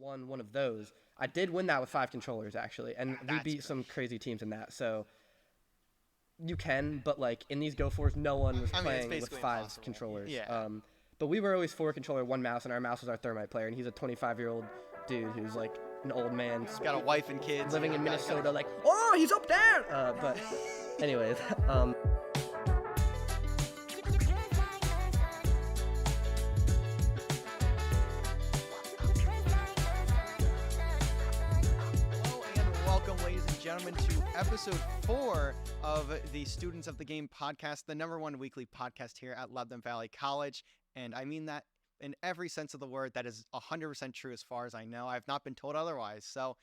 won one of those. I did win that with 5 controllers, actually, and we beat some crazy teams in that, so you can, but, like, in these Go4s, no one was playing with 5 impossible. controllers. Yeah. But we were always 4 controller, 1 mouse, and our mouse was our thermite player, and he's a 25-year-old dude who's, like, an old man. He's got a wife and kids. Living in Minnesota, like, oh, he's up there! But anyways, Hello and welcome, ladies and gentlemen, to episode 4 of the Students of the Game podcast, the #1 weekly podcast here at Lebanon Valley College. And I mean that in every sense of the word. That is 100% true as far as I know. I've not been told otherwise. So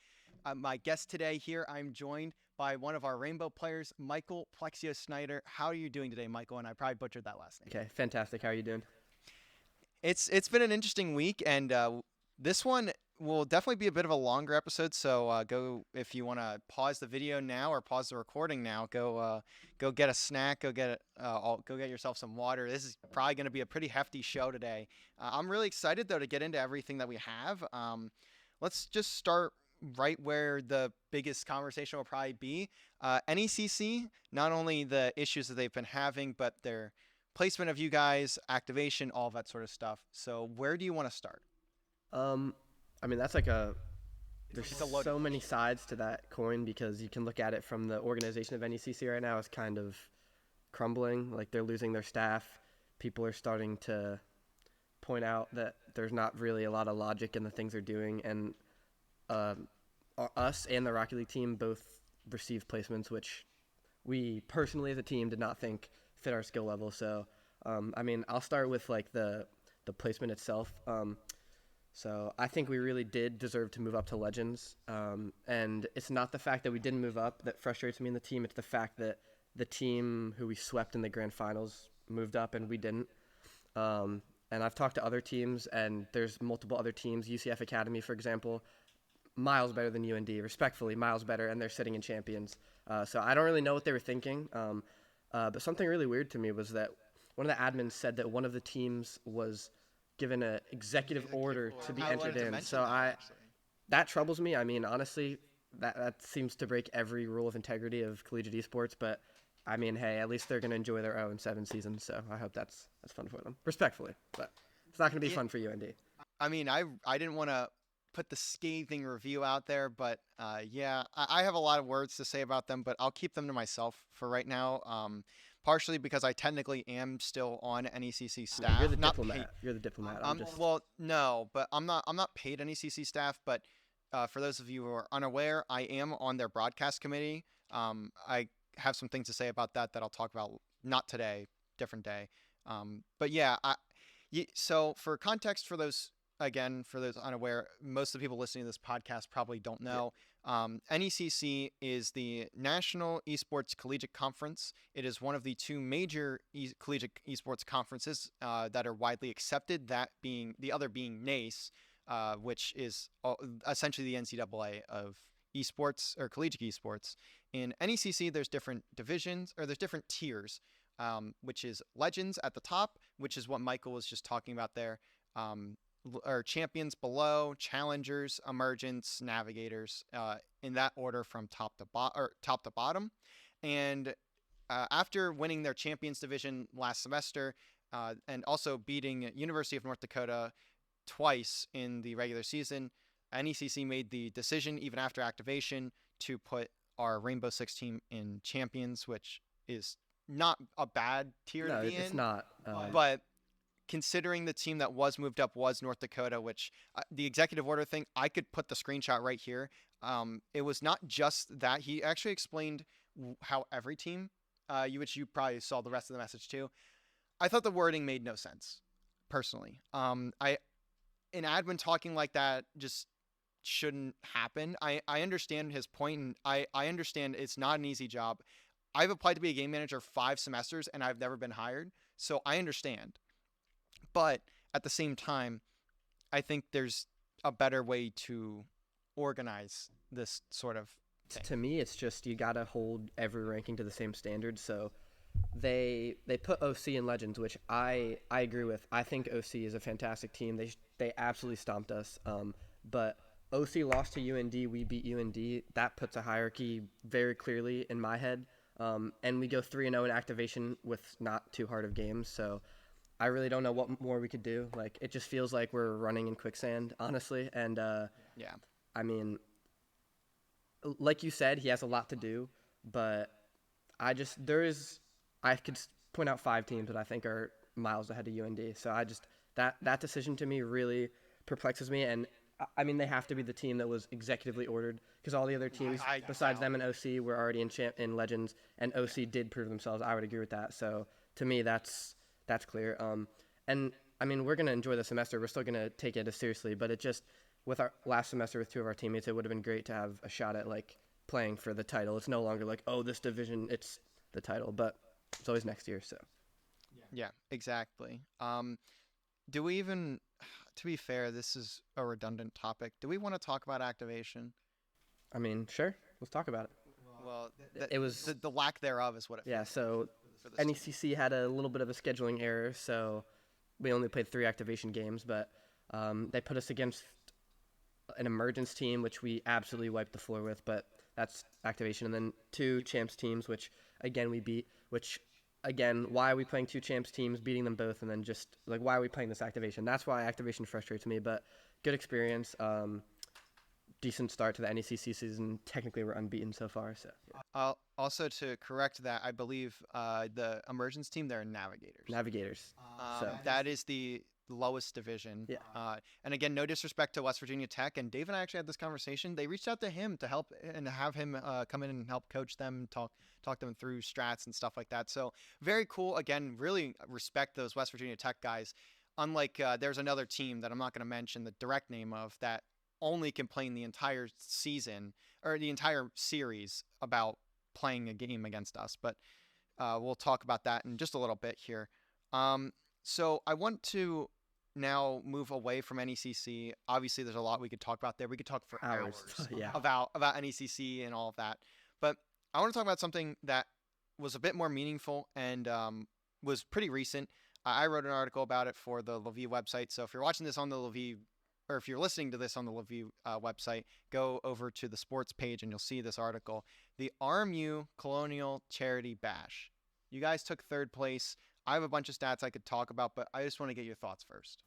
my guest today here, I'm joined by one of our Rainbow players, Michael Plexios Snyder. How are you doing today, Michael? And I probably butchered that last name. Okay, fantastic. How are you doing? It's been an interesting week, and this one will definitely be a bit of a longer episode. So go, if you want to pause the video now or pause the recording now, go get a snack, go get yourself some water. This is probably going to be a pretty hefty show today. I'm really excited though to get into everything that we have. Let's just start right where the biggest conversation will probably be. NECC, not only the issues that they've been having, but their placement of you guys, activation, all of that sort of stuff. So where do you want to start? I mean, that's like there's so many sides to that coin, because you can look at it from the organization of NECC right now is kind of crumbling. Like, they're losing their staff. People are starting to point out that there's not really a lot of logic in the things they're doing. And us and the Rocket League team both received placements, which we personally as a team did not think fit our skill level. So, I mean, I'll start with like the placement itself. So I think we really did deserve to move up to Legends. And it's not the fact that we didn't move up that frustrates me in the team. It's the fact that the team who we swept in the grand finals moved up and we didn't. And I've talked to other teams, and there's multiple other teams. UCF Academy, for example, miles better than UND, respectfully, miles better, and they're sitting in champions. So I don't really know what they were thinking. But something really weird to me was that one of the admins said that one of the teams was given an executive order to be entered in. So that troubles me. I mean, honestly, that seems to break every rule of integrity of collegiate esports. But I mean, hey, at least they're going to enjoy their own 7 seasons. So I hope that's fun for them, respectfully. But it's not going to be fun for UND. I mean, I didn't want to put the scathing review out there, but yeah, I have a lot of words to say about them, but I'll keep them to myself for right now. Partially because I technically am still on NECC staff. You're the diplomat. You're the diplomat. Well, no, but I'm not paid NECC staff. But for those of you who are unaware, I am on their broadcast committee. I have some things to say about that I'll talk about, not today, different day. But yeah, so for context, for those unaware, most of the people listening to this podcast probably don't know. NECC is the National Esports Collegiate Conference. It is one of the 2 major collegiate esports conferences that are widely accepted, that being the other being NACE, which is essentially the NCAA of esports or collegiate esports. In NECC, there's different divisions, or there's different tiers, which is Legends at the top, which is what Michael was just talking about there. Or champions below, challengers, emergents, navigators, in that order from top to bottom. And after winning their champions division last semester, and also beating University of North Dakota twice in the regular season, NECC made the decision, even after activation, to put our Rainbow Six team in champions, which is not a bad tier to be in. No, it's not. But considering the team that was moved up was North Dakota, which the executive order thing, I could put the screenshot right here. It was not just that. He actually explained how every team, which you probably saw the rest of the message too. I thought the wording made no sense, personally. An admin talking like that just shouldn't happen. I understand his point, and I understand it's not an easy job. I've applied to be a game manager 5 semesters, and I've never been hired, so I understand. But at the same time, I think there's a better way to organize this sort of thing. To me, it's just you got to hold every ranking to the same standard. So they put OC in Legends, which I agree with. I think OC is a fantastic team. They absolutely stomped us. But OC lost to UND, we beat UND. That puts a hierarchy very clearly in my head. And we go 3-0 in activation with not too hard of games. So I really don't know what more we could do. Like, it just feels like we're running in quicksand, honestly. And Yeah. I mean, like you said, he has a lot to do, but I could point out 5 teams that I think are miles ahead of UND. So that decision to me really perplexes me. And I mean, they have to be the team that was executively ordered, because all the other teams besides them and OC were already in Legends, and OC did prove themselves. I would agree with that. So to me, that's clear. And I mean, we're gonna enjoy the semester. We're still gonna take it as seriously, but it just, with our last semester with 2 of our teammates, it would have been great to have a shot at like playing for the title. It's no longer like, oh, this division, it's the title, but it's always next year. So Yeah, exactly. Do we even, to be fair, this is a redundant topic. Do we want to talk about activation? I mean, sure, let's talk about it. Well, It was the lack thereof is what it yeah. feels So for this team. NECC had a little bit of a scheduling error, so we only played 3 activation games, but they put us against an emergence team, which we absolutely wiped the floor with, but that's activation. And then 2 champs teams, which again we beat, which again, why are we playing 2 champs teams, beating them both, and then just like, why are we playing this activation? That's why activation frustrates me, but good experience. Decent start to the NECC season. Technically, we're unbeaten so far. So yeah. Also, to correct that, I believe the emergence team, they're navigators. Navigators. So That is the lowest division. Yeah. And again, no disrespect to West Virginia Tech. And Dave and I actually had this conversation. They reached out to him to help and have him come in and help coach them, talk them through strats and stuff like that. So very cool. Again, really respect those West Virginia Tech guys. Unlike there's another team that I'm not going to mention the direct name of that only complain the entire season or the entire series about playing a game against us. But we'll talk about that in just a little bit here. So I want to now move away from NECC. Obviously, there's a lot we could talk about there. We could talk for hours Yeah. about NECC and all of that. But I want to talk about something that was a bit more meaningful and was pretty recent. I wrote an article about it for the lavie website. So if you're watching this on the lavie, or if you're listening to this on the lavie website, go over to the sports page and you'll see this article. The RMU Colonial Charity Bash. You guys took 3rd place. I have a bunch of stats I could talk about, but I just want to get your thoughts first.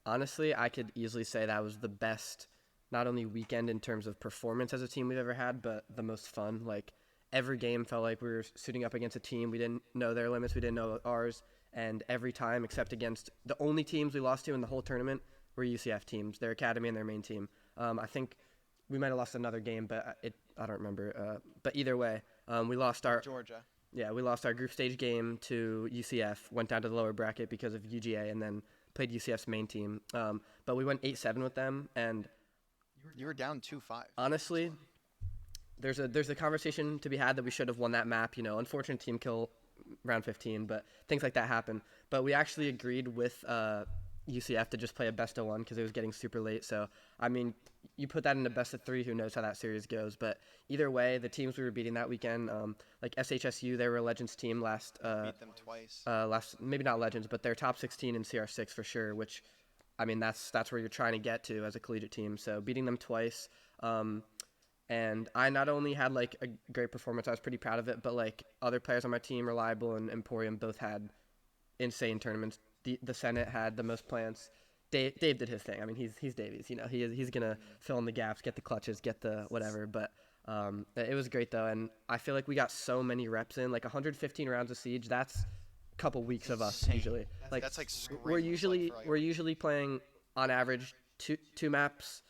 Honestly, I could easily say that was the best, not only weekend in terms of performance as a team we've ever had, but the most fun. Like, every game felt like we were suiting up against a team. We didn't know their limits. We didn't know ours. And every time, except against the only teams we lost to in the whole tournament, were UCF teams, their academy and their main team. I think we might have lost another game, but I don't remember. But either way, we lost our Georgia. Yeah, we lost our group stage game to UCF, went down to the lower bracket because of UGA, and then played UCF's main team. But we went 8-7 with them, and you were down 2-5. Honestly, there's a conversation to be had that we should have won that map. You know, unfortunate team kill round 15, but things like that happen. But we actually agreed with UCF to just play a best of 1 because it was getting super late. So I mean, you put that in a best of 3, who knows how that series goes. But either way, the teams we were beating that weekend, like SHSU, they were a Legends team last. Beat them twice. Maybe not Legends, but they're top 16 in CR6 for sure. Which, I mean, that's where you're trying to get to as a collegiate team. So beating them twice, and I not only had like a great performance, I was pretty proud of it, but like other players on my team, Reliable and Emporium, both had insane tournaments. The Senate had the most plants. Dave did his thing. I mean, he's Davies. You know, he's gonna fill in the gaps, get the clutches, get the whatever. But it was great though, and I feel like we got so many reps in, like 115 rounds of Siege. That's a couple weeks of us usually. That's like we're usually playing on average two maps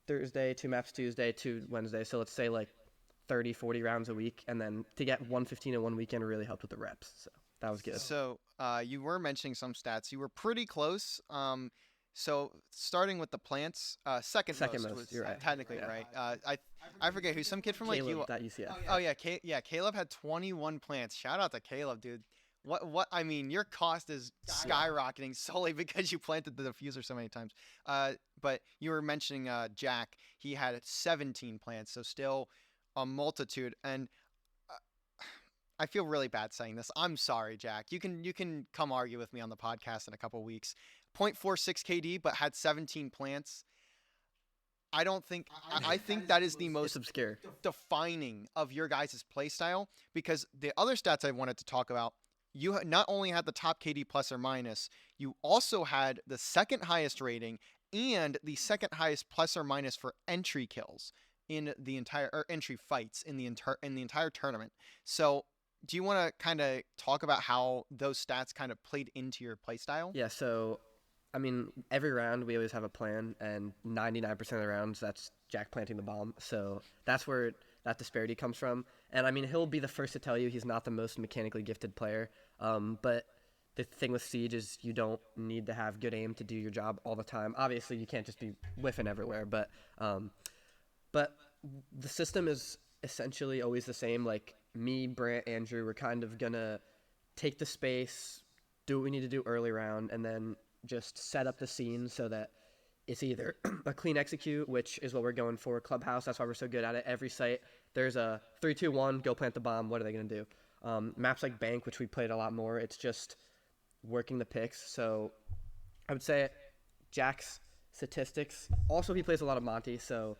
Thursday, 2 maps Tuesday, 2 Wednesday. So let's say like 30, 40 rounds a week, and then to get 115 in one weekend really helped with the reps. So that was good. So you were mentioning some stats. You were pretty close. So starting with the plants, second most was you're right. Technically, Yeah. right? I forget who, some kid from like Caleb, that UCF. Oh yeah, Caleb had 21 plants. Shout out to Caleb, dude. What I mean, your cost is skyrocketing solely because you planted the diffuser so many times. But you were mentioning Jack. He had 17 plants, so still a multitude. And I feel really bad saying this. I'm sorry, Jack. You can come argue with me on the podcast in a couple weeks. 0.46 KD, but had 17 plants. I don't think I think that is the It's most obscure. defining of your guys' play style, because the other stats I wanted to talk about, you not only had the top KD plus or minus, you also had the second highest rating and the second highest plus or minus for entry kills in the entire, or entry fights in the entire tournament. So do you want to kind of talk about how those stats kind of played into your play style? Yeah, so I mean, every round we always have a plan, and 99% of the rounds that's Jack planting the bomb. So that's where that disparity comes from. And I mean, he'll be the first to tell you he's not the most mechanically gifted player. But the thing with Siege is you don't need to have good aim to do your job all the time. Obviously, you can't just be whiffing everywhere, but the system is essentially always the same. Like me, Brant, Andrew, we're kind of gonna take the space, do what we need to do early round, and then just set up the scene so that it's either a clean execute, which is what we're going for. Clubhouse, that's why we're so good at it. Every site, there's a 3-2-1, go plant the bomb. What are they going to do? Maps like Bank, which we played a lot more, it's just working the picks. So I would say Jack's statistics. Also, he plays a lot of Monty, so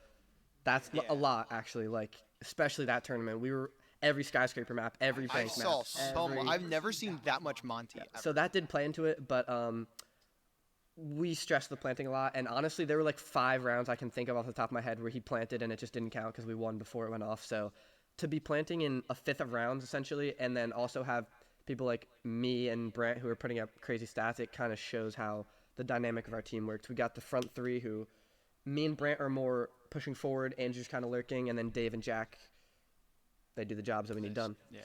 that's a lot, actually. Like, especially that tournament. We were every skyscraper map, every I bank saw map. so much. I've never seen that much Monty. Ever. So that did play into it, but we stressed the planting a lot, and honestly, there were like 5 rounds I can think of off the top of my head where he planted and it just didn't count because we won before it went off. So to be planting in a fifth of rounds essentially, and then also have people like me and Brant who are putting up crazy stats, it kind of shows how the dynamic of our team works. We got the front 3 who, me and Brant are more pushing forward, Andrew's kind of lurking, and then Dave and Jack, they do the jobs that we need done. Yeah.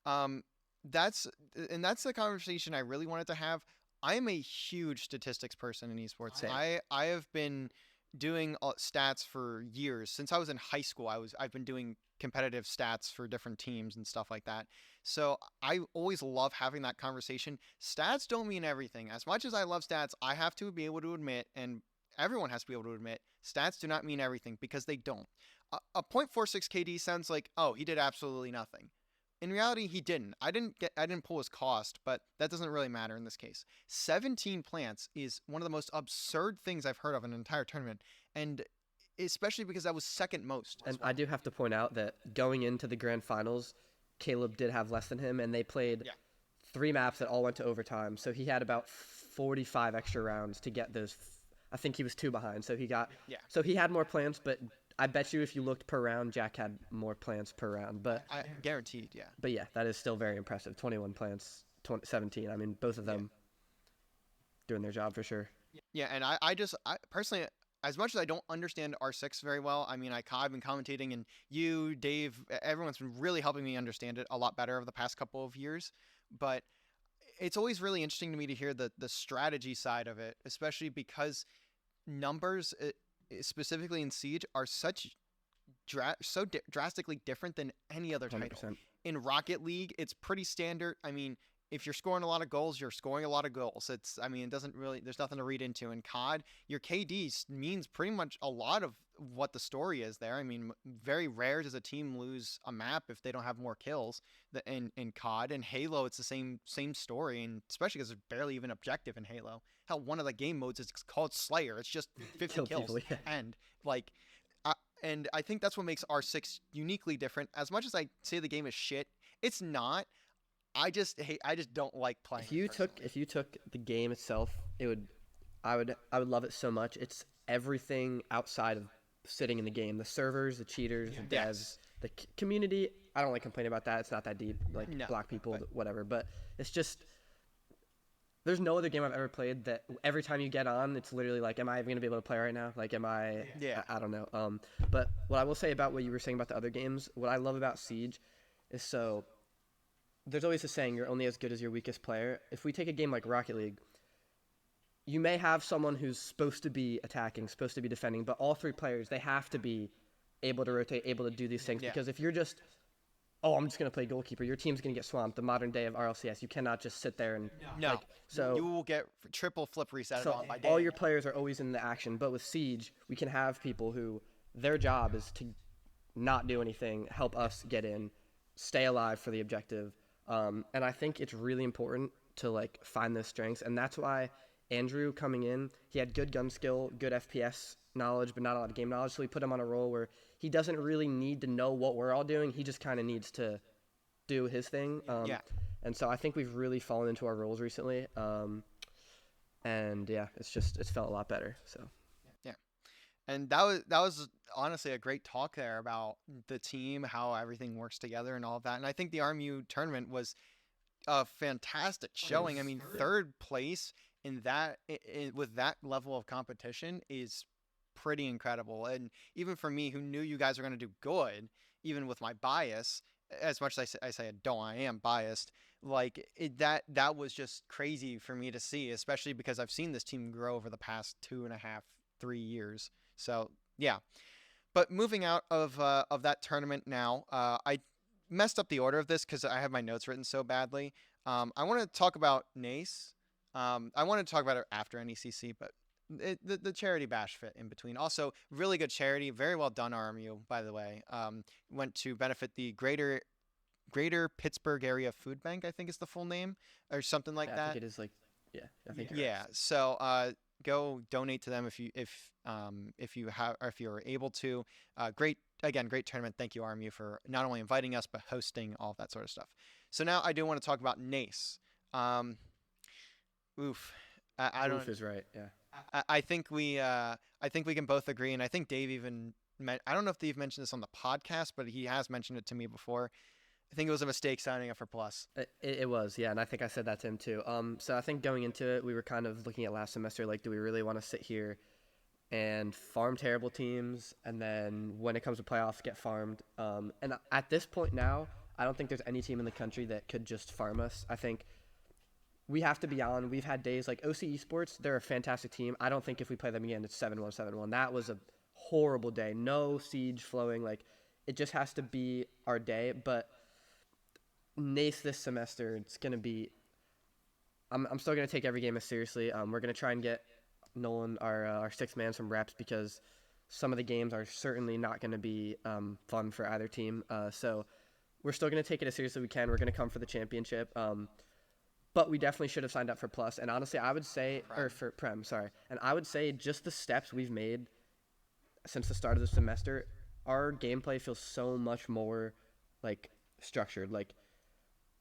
So That's the conversation I really wanted to have. I am a huge statistics person in esports. Same. I have been doing stats for years. Since I was in high school, I've been doing competitive stats for different teams and stuff like that. So I always love having that conversation. Stats don't mean everything. As much as I love stats, I have to be able to admit, and everyone has to be able to admit, stats do not mean everything, because they don't. A .46 KD sounds like, oh, he did absolutely nothing. In reality, he didn't. I didn't pull his cost, but that doesn't really matter in this case. 17 plants is one of the most absurd things I've heard of in an entire tournament, and especially because that was second most. And I do have to point out that going into the grand finals, Caleb did have less than him, and they played 3 maps that all went to overtime. So he had about 45 extra rounds to get those. I think he was 2 behind, so he got. So he had more plants, but I bet you if you looked per round, Jack had more plants per round. But I guaranteed, yeah. But yeah, that is still very impressive. 21 plants, 17. I mean, both of them doing their job for sure. Yeah, and I personally, as much as I don't understand R6 very well, I mean, I've been commentating, and you, Dave, everyone's been really helping me understand it a lot better over the past couple of years. But it's always really interesting to me to hear the strategy side of it, especially because numbers, specifically in Siege, are so drastically different than any other title. 100%. In Rocket League, it's pretty standard. I mean, if you're scoring a lot of goals, you're scoring a lot of goals. It doesn't really, there's nothing to read into. In COD, your KD means pretty much a lot of what the story is there. I mean, very rare does a team lose a map if they don't have more kills in COD. In Halo, it's the same story, and especially because there's barely even objective in Halo. Hell, one of the game modes is called Slayer. It's just 50 kills. People, yeah. And I think that's what makes R6 uniquely different. As much as I say the game is shit, it's not. I just don't like playing. If you took the game itself, I would love it so much. It's everything outside of sitting in the game. The servers, the cheaters, the devs, the community. I don't like complaining about that. It's not that deep. Like black people, whatever. But it's just, there's no other game I've ever played that every time you get on, it's literally like, am I even going to be able to play right now? Like, am I? Yeah. I don't know. But what I will say about what you were saying about the other games, what I love about Siege is there's always a saying, you're only as good as your weakest player. If we take a game like Rocket League, you may have someone who's supposed to be attacking, supposed to be defending, but all 3 players, they have to be able to rotate, able to do these things. Because if you're just, I'm just going to play goalkeeper, your team's going to get swamped. The modern day of RLCS, you cannot just sit there and... No. You will get triple flip reset on by day. All your players are always in the action. But with Siege, we can have people who, their job is to not do anything, help us get in, stay alive for the objective. And I think it's really important to find those strengths, and that's why Andrew coming in, he had good gun skill, good FPS knowledge, but not a lot of game knowledge. So we put him on a role where he doesn't really need to know what we're all doing. He just kind of needs to do his thing. And so I think we've really fallen into our roles recently. And yeah, it's felt a lot better. So. Yeah. And that was honestly a great talk there about the team, how everything works together and all of that. And I think the RMU tournament was a fantastic showing. I mean, third place in that with that level of competition is pretty incredible. And even for me, who knew you guys were going to do good, even with my bias, as much as I say I am biased. Like that was just crazy for me to see, especially because I've seen this team grow over the past 2.5, 3 years. So yeah. But moving out of that tournament now, I messed up the order of this because I have my notes written so badly. I want to talk about NACE. I want to talk about it after NECC, but the charity bash fit in between. Also, really good charity. Very well done, RMU, by the way. Went to benefit the Greater Pittsburgh Area Food Bank, I think is the full name, or something like that. I think it is like, yeah, I think. Yeah. So go donate to them if you're able to. Great tournament. Thank you, RMU, for not only inviting us but hosting all of that sort of stuff. So now I do want to talk about NACE. Oof. Oof is right. Yeah. I think we can both agree, and I think Dave even I don't know if Dave mentioned this on the podcast, but he has mentioned it to me before. I think it was a mistake signing up for Plus. It was, yeah, and I think I said that to him too. So I think going into it, we were kind of looking at last semester, like, do we really want to sit here and farm terrible teams, and then when it comes to playoffs, get farmed? And at this point now, I don't think there's any team in the country that could just farm us. I think we have to be on. We've had days like OC Esports. They're a fantastic team. I don't think if we play them again, it's 7-1, 7-1. That was a horrible day. No siege flowing. Like, it just has to be our day. But NACE this semester, it's going to be I'm still going to take every game as seriously. We're going to try and get Nolan, our sixth man, some reps because some of the games are certainly not going to be fun for either team. So we're still going to take it as seriously as we can. We're going to come for the championship. But we definitely should have signed up for Plus. And honestly, I would say, or for Prem, sorry. And I would say just the steps we've made since the start of the semester, our gameplay feels so much more like structured. Like,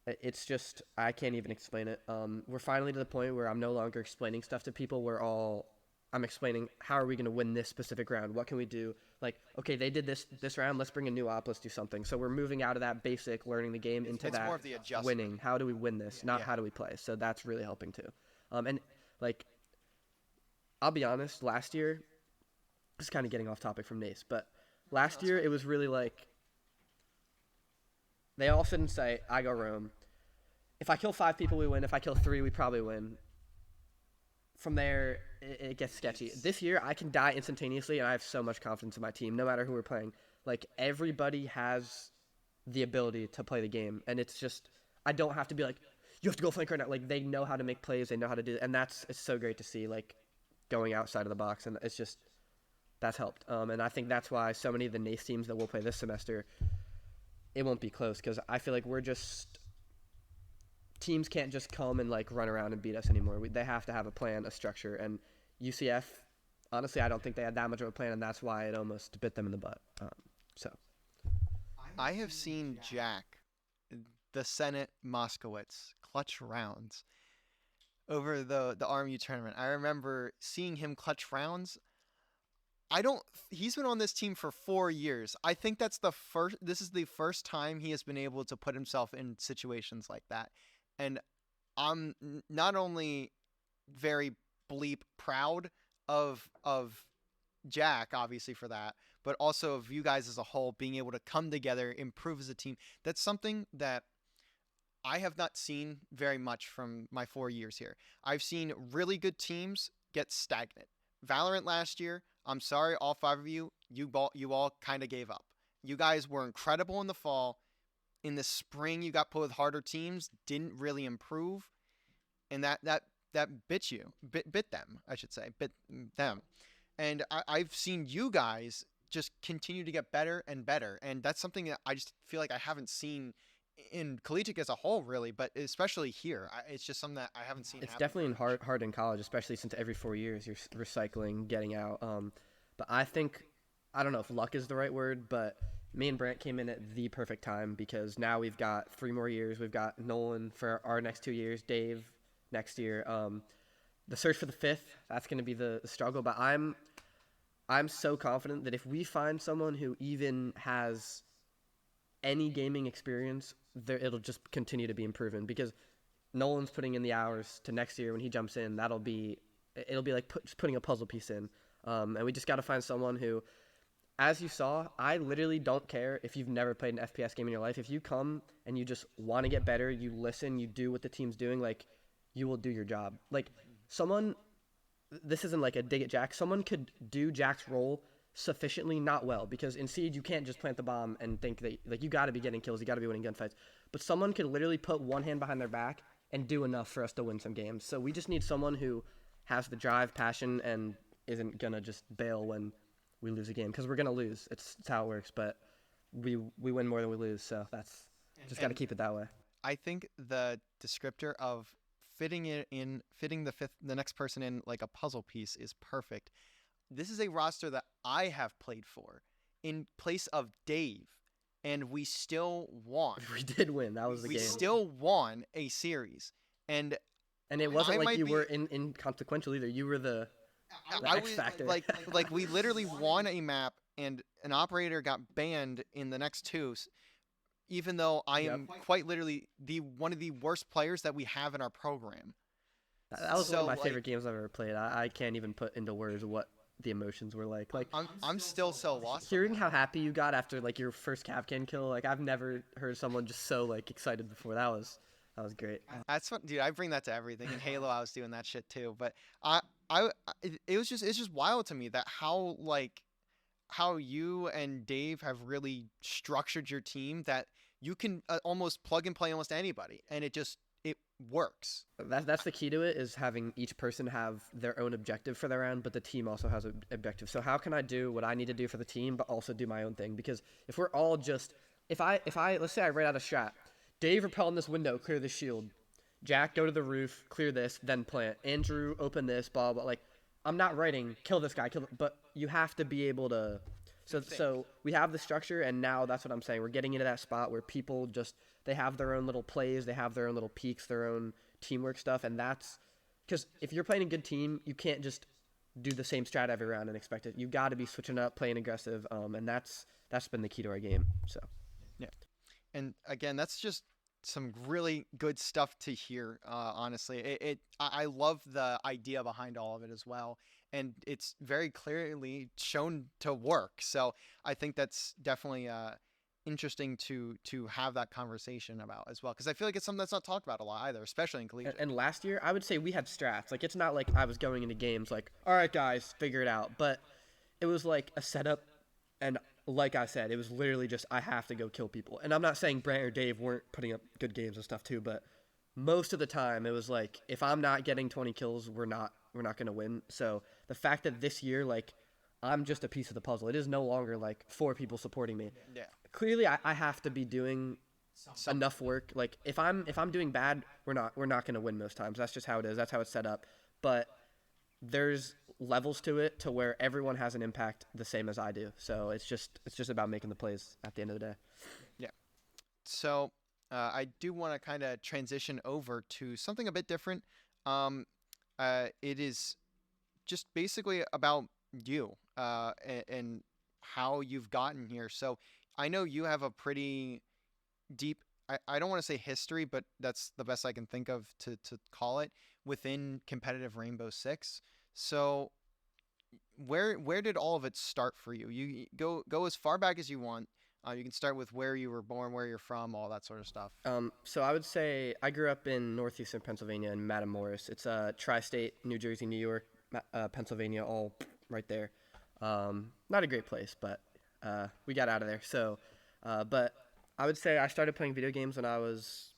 it's just, I can't even explain it. We're finally to the point where I'm no longer explaining stuff to people. I'm explaining how are we going to win this specific round? What can we do? Like, okay, they did this round. Let's bring a new op. Let's do something. So we're moving out of that basic learning the game into that more of the adjustment. Winning. How do we win this? Not how do we play. So that's really helping too. And like, I'll be honest, last year, this is kind of getting off topic from NACE, but last year it was really like, they all sit in sight. I go roam. If I kill 5 people, we win. If I kill 3, we probably win. From there, it gets sketchy. This year, I can die instantaneously, and I have so much confidence in my team, no matter who we're playing. Like, everybody has the ability to play the game, and it's just, I don't have to be like, you have to go flank right now. Like, they know how to make plays, they know how to do it, and it's so great to see, like, going outside of the box, and it's just, that's helped. And I think that's why so many of the NACE teams that we'll play this semester, it won't be close, because I feel like teams can't just come and like run around and beat us anymore. They have to have a plan, a structure. And UCF, honestly, I don't think they had that much of a plan, and that's why it almost bit them in the butt. So I have seen Jack, the Senate Moskowitz, clutch rounds over the RMU tournament. I remember seeing him clutch rounds. He's been on this team for 4 years. I think this is the first time he has been able to put himself in situations like that. And I'm not only very bleep proud of Jack, obviously, for that, but also of you guys as a whole being able to come together, improve as a team. That's something that I have not seen very much from my 4 years here. I've seen really good teams get stagnant. Valorant last year, I'm sorry, all 5 of you all kind of gave up. You guys were incredible in the fall. In the spring, you got put with harder teams, didn't really improve, and that bit them, I should say, bit them. And I've seen you guys just continue to get better and better, and that's something that I just feel like I haven't seen in collegiate as a whole, really, but especially here. It's just something that I haven't seen. It's definitely hard in college, especially since every 4 years you're recycling, getting out. But I don't know if luck is the right word, but me and Brant came in at the perfect time because now we've got 3 more years. We've got Nolan for our next 2 years, Dave next year. The search for the fifth, that's going to be the struggle. But I'm so confident that if we find someone who even has any gaming experience, it'll just continue to be improving because Nolan's putting in the hours to next year when he jumps in. It'll be like just putting a puzzle piece in. And we just got to find someone who, as you saw, I literally don't care if you've never played an FPS game in your life. If you come and you just want to get better, you listen, you do what the team's doing, like, you will do your job. Like, someone, this isn't like a dig at Jack, someone could do Jack's role sufficiently not well, because in Siege, you can't just plant the bomb and think that, like, you got to be getting kills, you got to be winning gunfights. But someone could literally put one hand behind their back and do enough for us to win some games. So we just need someone who has the drive, passion, and isn't going to just bail when we lose a game, because we're going to lose. It's how it works, but we win more than we lose, so that's just got to keep it that way. I think the descriptor of fitting the next person in like a puzzle piece is perfect. This is a roster that I have played for in place of Dave, and we still won. We did win. That was the game. We still won a series, and it wasn't like you were inconsequential either. You were the X factor. Like we literally won a map, and an operator got banned in the next 2. Even though I am quite literally one of the worst players that we have in our program. That was one of my favorite games I've ever played. I can't even put into words what the emotions were like. Like, I'm still so lost. Hearing how happy you got after like your first Capcan kill, like, I've never heard someone just so like excited before. That was great. That's what, dude. I bring that to everything. In Halo, I was doing that shit too. But it's just wild to me that how you and Dave have really structured your team that you can almost plug and play almost anybody, and it works. That's the key to it, is having each person have their own objective for their round, but the team also has an objective. So how can I do what I need to do for the team, but also do my own thing? Because if we're all just, if I let's say I write out a strat, Dave, repel in this window, clear the shield. Jack, go to the roof, clear this, then plant. Andrew, open this, blah, blah. Like, I'm not writing, kill this guy, but you have to be able to. So we have the structure, and now that's what I'm saying. We're getting into that spot where people just, they have their own little plays, they have their own little peaks, their own teamwork stuff, and that's, because if you're playing a good team, you can't just do the same strat every round and expect it. You got to be switching up, playing aggressive, and that's been the key to our game. So, yeah, and again, that's just some really good stuff to hear. Honestly, I love the idea behind all of it as well. And it's very clearly shown to work. So I think that's definitely interesting to have that conversation about as well. Because I feel like it's something that's not talked about a lot either, especially in collegiate. And last year, I would say we had strats. Like, it's not like I was going into games like, all right, guys, figure it out. But it was like a setup. And like I said, it was literally just, I have to go kill people. And I'm not saying Brant or Dave weren't putting up good games and stuff too, but most of the time it was like, if I'm not getting 20 kills, we're not going to win. So the fact that this year, like, I'm just a piece of the puzzle. It is no longer like 4 people supporting me. Yeah. Clearly, I have to be doing enough work. Like, if I'm doing bad, we're not going to win most times. That's just how it is. That's how it's set up. But there's levels to it to where everyone has an impact the same as I do. So it's just about making the plays at the end of the day. Yeah. So I do want to kind of transition over to something a bit different. It is just basically about you and how you've gotten here. So I know you have a pretty deep, I don't want to say history, but that's the best I can think of to call it, within competitive Rainbow Six. So where did all of it start for you? You go as far back as you want. You can start with where you were born, where you're from, all that sort of stuff. So I would say I grew up in northeastern Pennsylvania in Matamoros. It's tri-state, New Jersey, New York, Pennsylvania, all right there. Not a great place, but we got out of there. So, but I would say I started playing video games when I was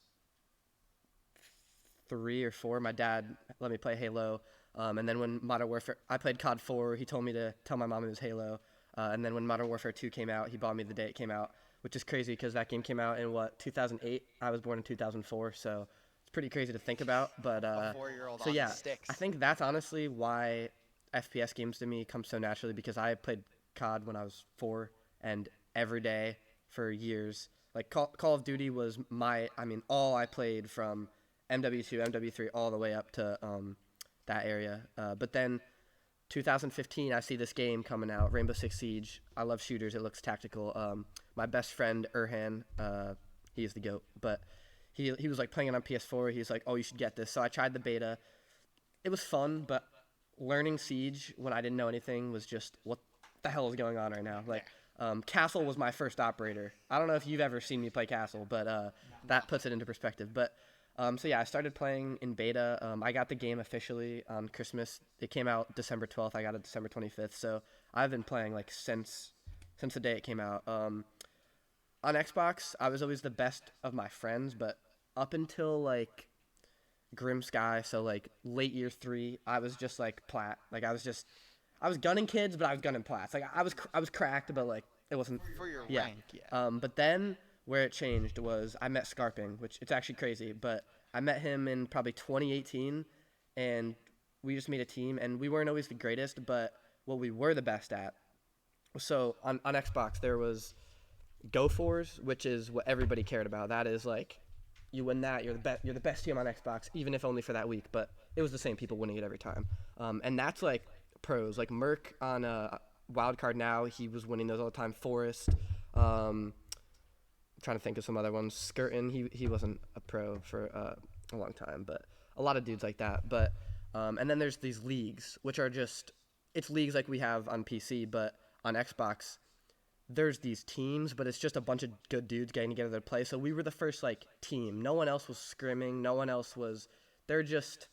3 or 4. My dad let me play Halo. And then when Modern Warfare, I played COD 4. He told me to tell my mom it was Halo. And then when Modern Warfare 2 came out, he bought me the day it came out, which is crazy because that game came out in 2008. I was born in 2004, so it's pretty crazy to think about. But a 4-year-old so on yeah, sticks. I think that's honestly why FPS games to me come so naturally because I played COD when I was 4 and every day for years. Like Call of Duty was all I played from MW2, MW3, all the way up to that area. But then 2015, I see this game coming out, Rainbow Six Siege. I love shooters. It looks tactical. My best friend, Erhan, he is the GOAT, but he was like playing it on PS4. He's like, oh, you should get this. So I tried the beta. It was fun, but learning Siege when I didn't know anything was just, what the hell is going on right now? Like, Castle was my first operator. I don't know if you've ever seen me play Castle, but that puts it into perspective. But so yeah, I started playing in beta. I got the game officially on Christmas. It came out December 12th. I got it December 25th. So I've been playing like since the day it came out. On Xbox, I was always the best of my friends, but up until like Grim Sky, so like late year 3, I was just like plat. Like I was gunning kids, but I was gunning plats. Like I was cracked, but like it wasn't For your yeah. rank, yeah. But then where it changed was I met Scarping, which it's actually crazy, but I met him in probably 2018, and we just made a team, and we weren't always the greatest, but what we were the best at. So on Xbox there was Go Fours, which is what everybody cared about. That is like, you win that, you're the best team on Xbox, even if only for that week. But it was the same people winning it every time. And that's like pros, like Merc on Wildcard now, he was winning those all the time. Forrest, trying to think of some other ones. Skirtin, he wasn't a pro for a long time, but a lot of dudes like that. But and then there's these leagues, which are just, it's leagues like we have on PC, but on Xbox there's these teams, but it's just a bunch of good dudes getting together to play. So we were the first like team. No one else was scrimming. No one else was. They're just.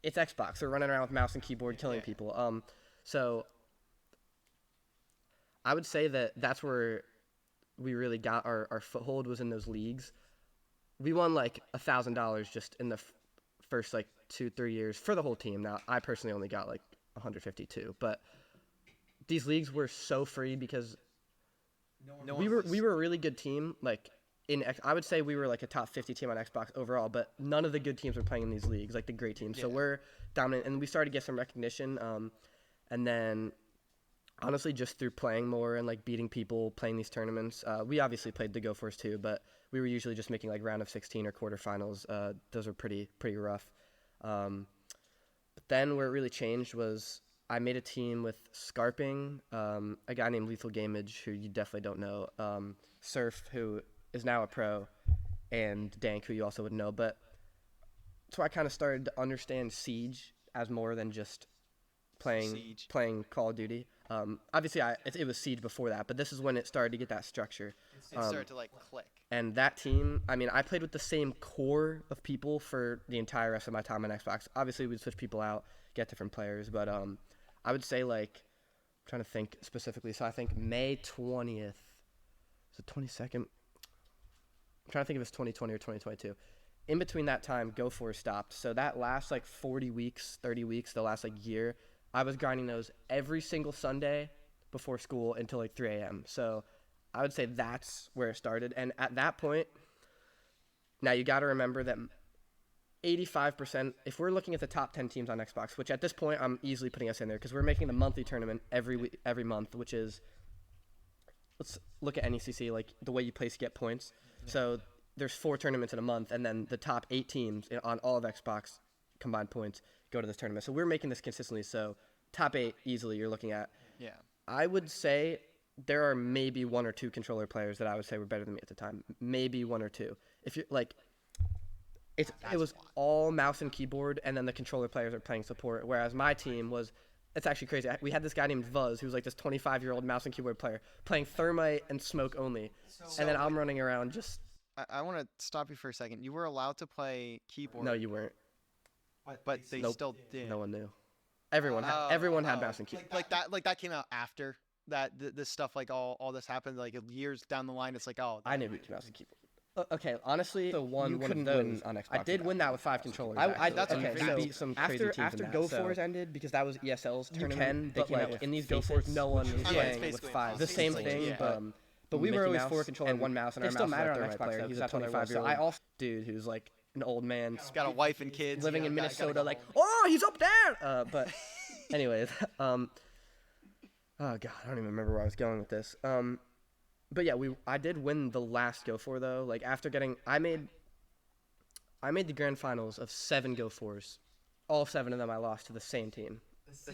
It's Xbox. They're running around with mouse and keyboard killing people. So I would say that's where we really got our foothold, was in those leagues. We won like $1,000 just in the first like 2-3 years for the whole team. Now I personally only got like 152, but these leagues were so free because we were a really good team. Like I would say we were like a top 50 team on Xbox overall, but none of the good teams were playing in these leagues, like the great teams. So we're dominant, and we started to get some recognition. And then honestly, just through playing more and like beating people, playing these tournaments, we obviously played the Go Force too, but we were usually just making like round of 16 or quarterfinals. Those were pretty rough. But then where it really changed was I made a team with Scarping, a guy named Lethal Gamage, who you definitely don't know, Surf, who is now a pro, and Dank, who you also would know. But so I kind of started to understand Siege as more than just playing Call of Duty. Obviously, it was Siege before that, but this is when it started to get that structure. It started to like click. And that team, I mean, I played with the same core of people for the entire rest of my time on Xbox. Obviously, we'd switch people out, get different players, but I would say, like, I'm trying to think specifically. So I think May 20th, is it 22nd? I'm trying to think if it's 2020 or 2022. In between that time, Go Force stopped. So that last, like, 40 weeks, 30 weeks, the last, like, year, I was grinding those every single Sunday before school until, like, 3 a.m. So I would say that's where it started. And at that point, now you got to remember that 85%, if we're looking at the top 10 teams on Xbox, which at this point I'm easily putting us in there because we're making the monthly tournament every month, which is, let's look at NECC, like the way you place to get points. So there's 4 tournaments in a month, and then the top 8 teams on all of Xbox combined points go to this tournament. So we're making this consistently. So top 8 easily you're looking at. Yeah. I would say there are maybe 1 or 2 controller players that I would say were better than me at the time. Maybe 1 or 2. If you're like, it was all mouse and keyboard, and then the controller players are playing support, whereas my team was, it's actually crazy. We had this guy named Vuz, who was like this 25-year-old mouse and keyboard player, playing Thermite and Smoke only, and then I'm running around just... I want to stop you for a second. You were allowed to play keyboard. No, you weren't. But they still did. No one knew. Everyone had mouse and keyboard. Like that came out after that. This stuff, like all this happened, like years down the line. It's like, oh, I knew mouse and keyboard. Okay, honestly, you couldn't win on Xbox. I did win that with 5 controllers. That's okay. So beat some crazy teams after Go Force ended, because that was ESL's tournament. But like in these Go Force, no one was playing with 5. The same thing, but we were always 4 controller and 1 mouse, and our mouse was our Thermite player. He's a 25-year-old. I also dude who's like an old man. He's got a wife and kids. Living in Minnesota, like, oh, he's up there. But anyways, oh god, I don't even remember where I was going with this. But yeah, I did win the last Go 4 though. Like after getting, I made the grand finals of 7 Go 4s. All 7 of them I lost to the same team.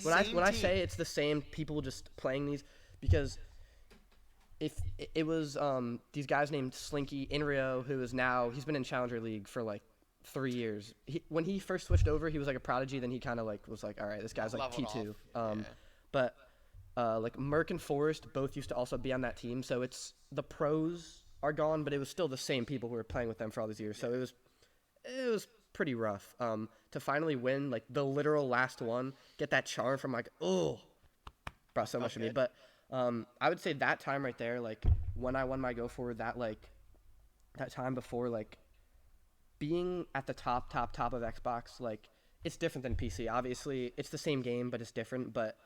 When I say it's the same people just playing these, because if it was these guys named Slinky Inrio, who is now, he's been in Challenger League for like 3 years. When he first switched over, he was like a prodigy. Then he kind of like was like, all right, this guy's like T2. But like Merck and Forrest both used to also be on that team. So it's the pros are gone, but it was still the same people who were playing with them for all these years. So it was pretty rough to finally win like the literal last one, get that charm from like, oh, brought so much to me. But I would say that time right there, like when I won my Go Forward, that time before, like being at the top of Xbox, like it's different than PC. Obviously, it's the same game, but it's different. But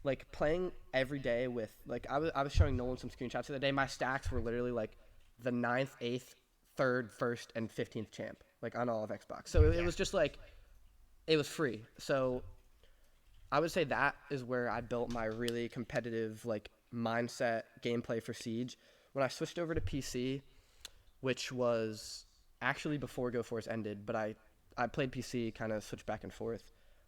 like playing every day with, like I was showing Nolan some screenshots the other day. My stacks were literally like the 9th, 8th, 3rd, 1st, and 15th champ, like on all of Xbox. So it was just like, it was free. So I would say that is where I built my really competitive like mindset gameplay for Siege. When I switched over to PC, which was actually before Go Force ended, but I played PC, kind of switched back and forth.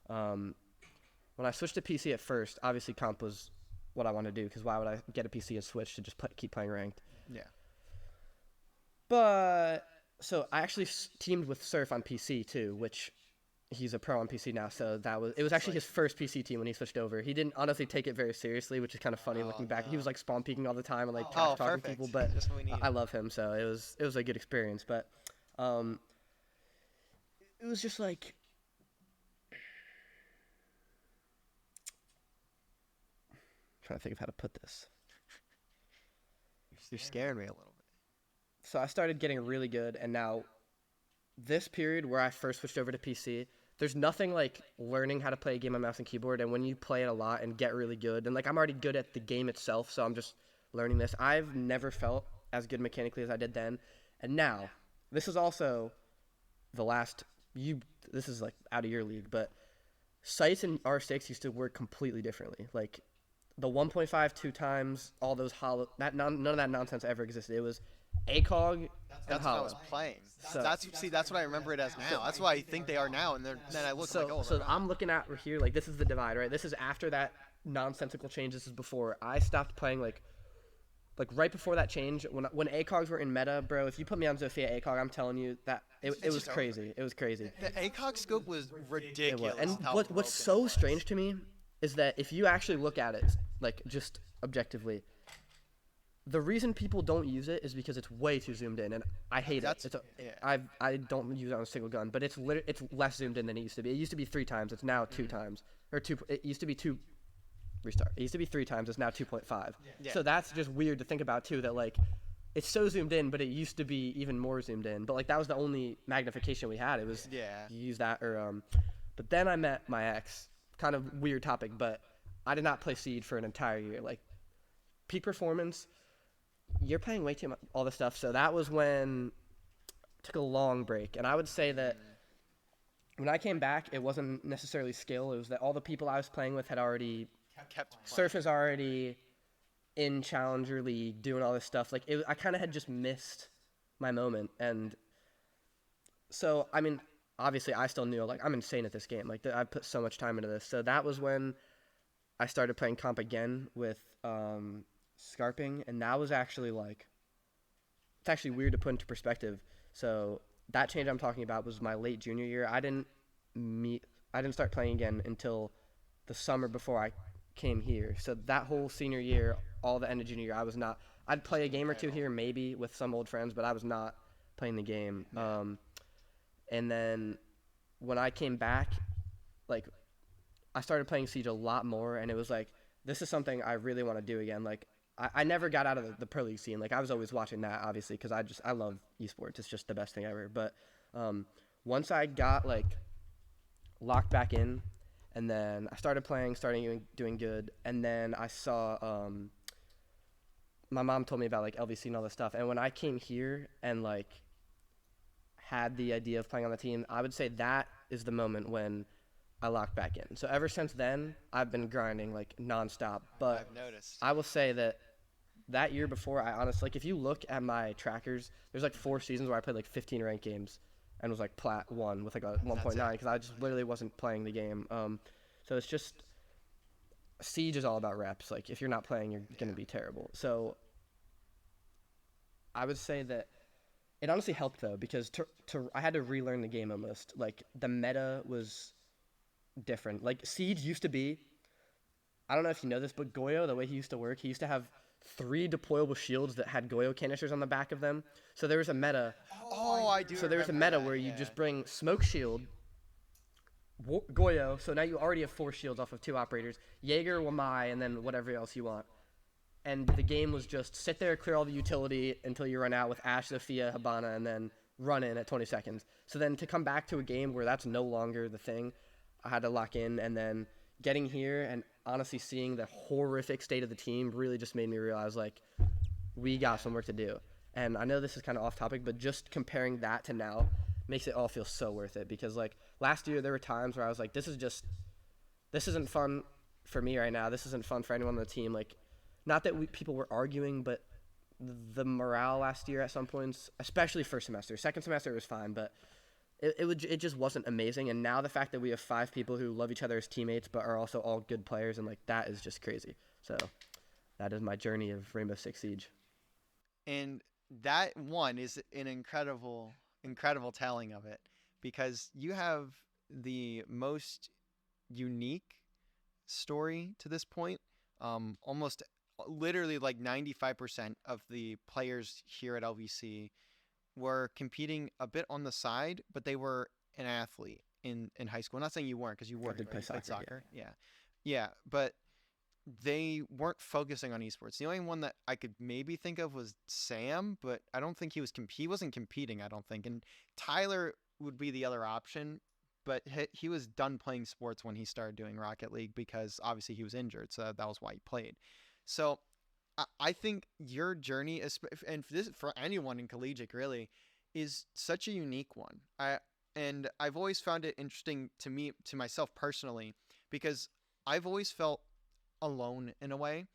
When I switched to PC at first, obviously comp was what I wanted to do, because why would I get a PC and switch to just keep playing ranked? Yeah. But so I actually teamed with Surf on PC too, which he's a pro on PC now. So it was actually his first PC team when he switched over. He didn't honestly take it very seriously, which is kind of funny looking back. He was like spawn peeking all the time and like trash talking people, but I love him, so it was a good experience. But it was just like, I'm trying to think of how to put this. You're scaring me a little bit. So I started getting really good, and now this period where I first switched over to PC, there's nothing like learning how to play a game on mouse and keyboard, and when you play it a lot and get really good, and like I'm already good at the game itself, so I'm just learning this. I've never felt as good mechanically as I did then, and now this is also this is like out of your league, but sights in R6 used to work completely differently. Like the 1.5 2 times, all those none of that nonsense ever existed. It was ACOG. That's what I was playing. So, that's what I remember it as now. That's why I think they are now, and then I look like, oh. So I'm looking at here, like this is the divide, right? This is after that nonsensical change. This is before I stopped playing, like right before that change. When ACOGs were in meta, bro, if you put me on Zofia ACOG, I'm telling you that it was crazy. It was crazy. The ACOG scope was ridiculous. And what's so strange to me is that if you actually look at it, like just objectively, the reason people don't use it is because it's way too zoomed in, and I hate it. I don't use it on a single gun, but it's less zoomed in than it used to be. It used to be 3 times. It's now 2 times, or 2. It used to be 2. Restart. It used to be 3 times. It's now 2.5. Yeah. So that's just weird to think about too. That like, it's so zoomed in, but it used to be even more zoomed in. But like that was the only magnification we had. It was you use that or But then I met my ex. Kind of weird topic, but I did not play Seed for an entire year. Like peak performance, you're playing way too much all this stuff. So that was when I took a long break, and I would say that when I came back, it wasn't necessarily skill. It was that all the people I was playing with had already Surf is already in Challenger League doing all this stuff. Like I kind of had just missed my moment, and so I mean, obviously I still knew like I'm insane at this game. Like I put so much time into this. So that was when I started playing comp again with Scarping, and that was actually like, it's actually weird to put into perspective. So that change I'm talking about was my late junior year. I didn't start playing again until the summer before I came here. So that whole senior year, all the end of junior year, I'd play a game or two here maybe with some old friends, but I was not playing the game. And then when I came back, like I started playing Siege a lot more, and it was like, this is something I really want to do again. Like I never got out of the pro league scene. Like I was always watching that, obviously, because I love esports. It's just the best thing ever. But once I got like locked back in, and then I started playing, doing good, and then I saw my mom told me about like LVC and all this stuff. And when I came here and like had the idea of playing on the team, I would say that is the moment when I locked back in. So ever since then, I've been grinding like nonstop. But I've noticed. I will say that year before, I honestly, like, if you look at my trackers, there's like 4 seasons where I played like 15 ranked games and was like plat 1 with like a 1.9 because I just literally wasn't playing the game. So it's just Siege is all about reps. Like, if you're not playing, you're gonna be terrible. So I would say that it honestly helped though, because I had to relearn the game almost. Like, the meta was different. Like, Siege used to be, I don't know if you know this, but Goyo, the way he used to work, he used to have 3 deployable shields that had Goyo canisters on the back of them. So there was a meta. Oh, I do. So there was a meta where you just bring smoke shield, Goyo. So now you already have 4 shields off of 2 operators, Jaeger, Wamai, and then whatever else you want. And the game was just sit there, clear all the utility until you run out with Ashe, Zofia, Hibana, and then run in at 20 seconds. So then to come back to a game where that's no longer the thing, I had to lock in, and then getting here and honestly seeing the horrific state of the team really just made me realize, like, we got some work to do. And I know this is kind of off topic, but just comparing that to now makes it all feel so worth it, because like last year there were times where I was like, this isn't fun for me right now. This isn't fun for anyone on the team. Like, not that people were arguing, but the morale last year at some points, especially first semester. Second semester it was fine, but it just wasn't amazing. And now the fact that we have 5 people who love each other as teammates but are also all good players, and like, that is just crazy. So that is my journey of Rainbow Six Siege. And that one is an incredible telling of it, because you have the most unique story to this point. Almost literally like 95% of the players here at LVC were competing a bit on the side, but they were an athlete in high school. I'm not saying you weren't, because you were. I did play soccer. Yeah, but they weren't focusing on esports. The only one that I could maybe think of was Sam, but I don't think he wasn't competing, I don't think. And Tyler would be the other option, but he was done playing sports when he started doing Rocket League, because obviously he was injured, so that was why he played. So I think your journey is, and for anyone in collegiate really, is such a unique one. I've always found it interesting to myself personally, because I've always felt alone in a way,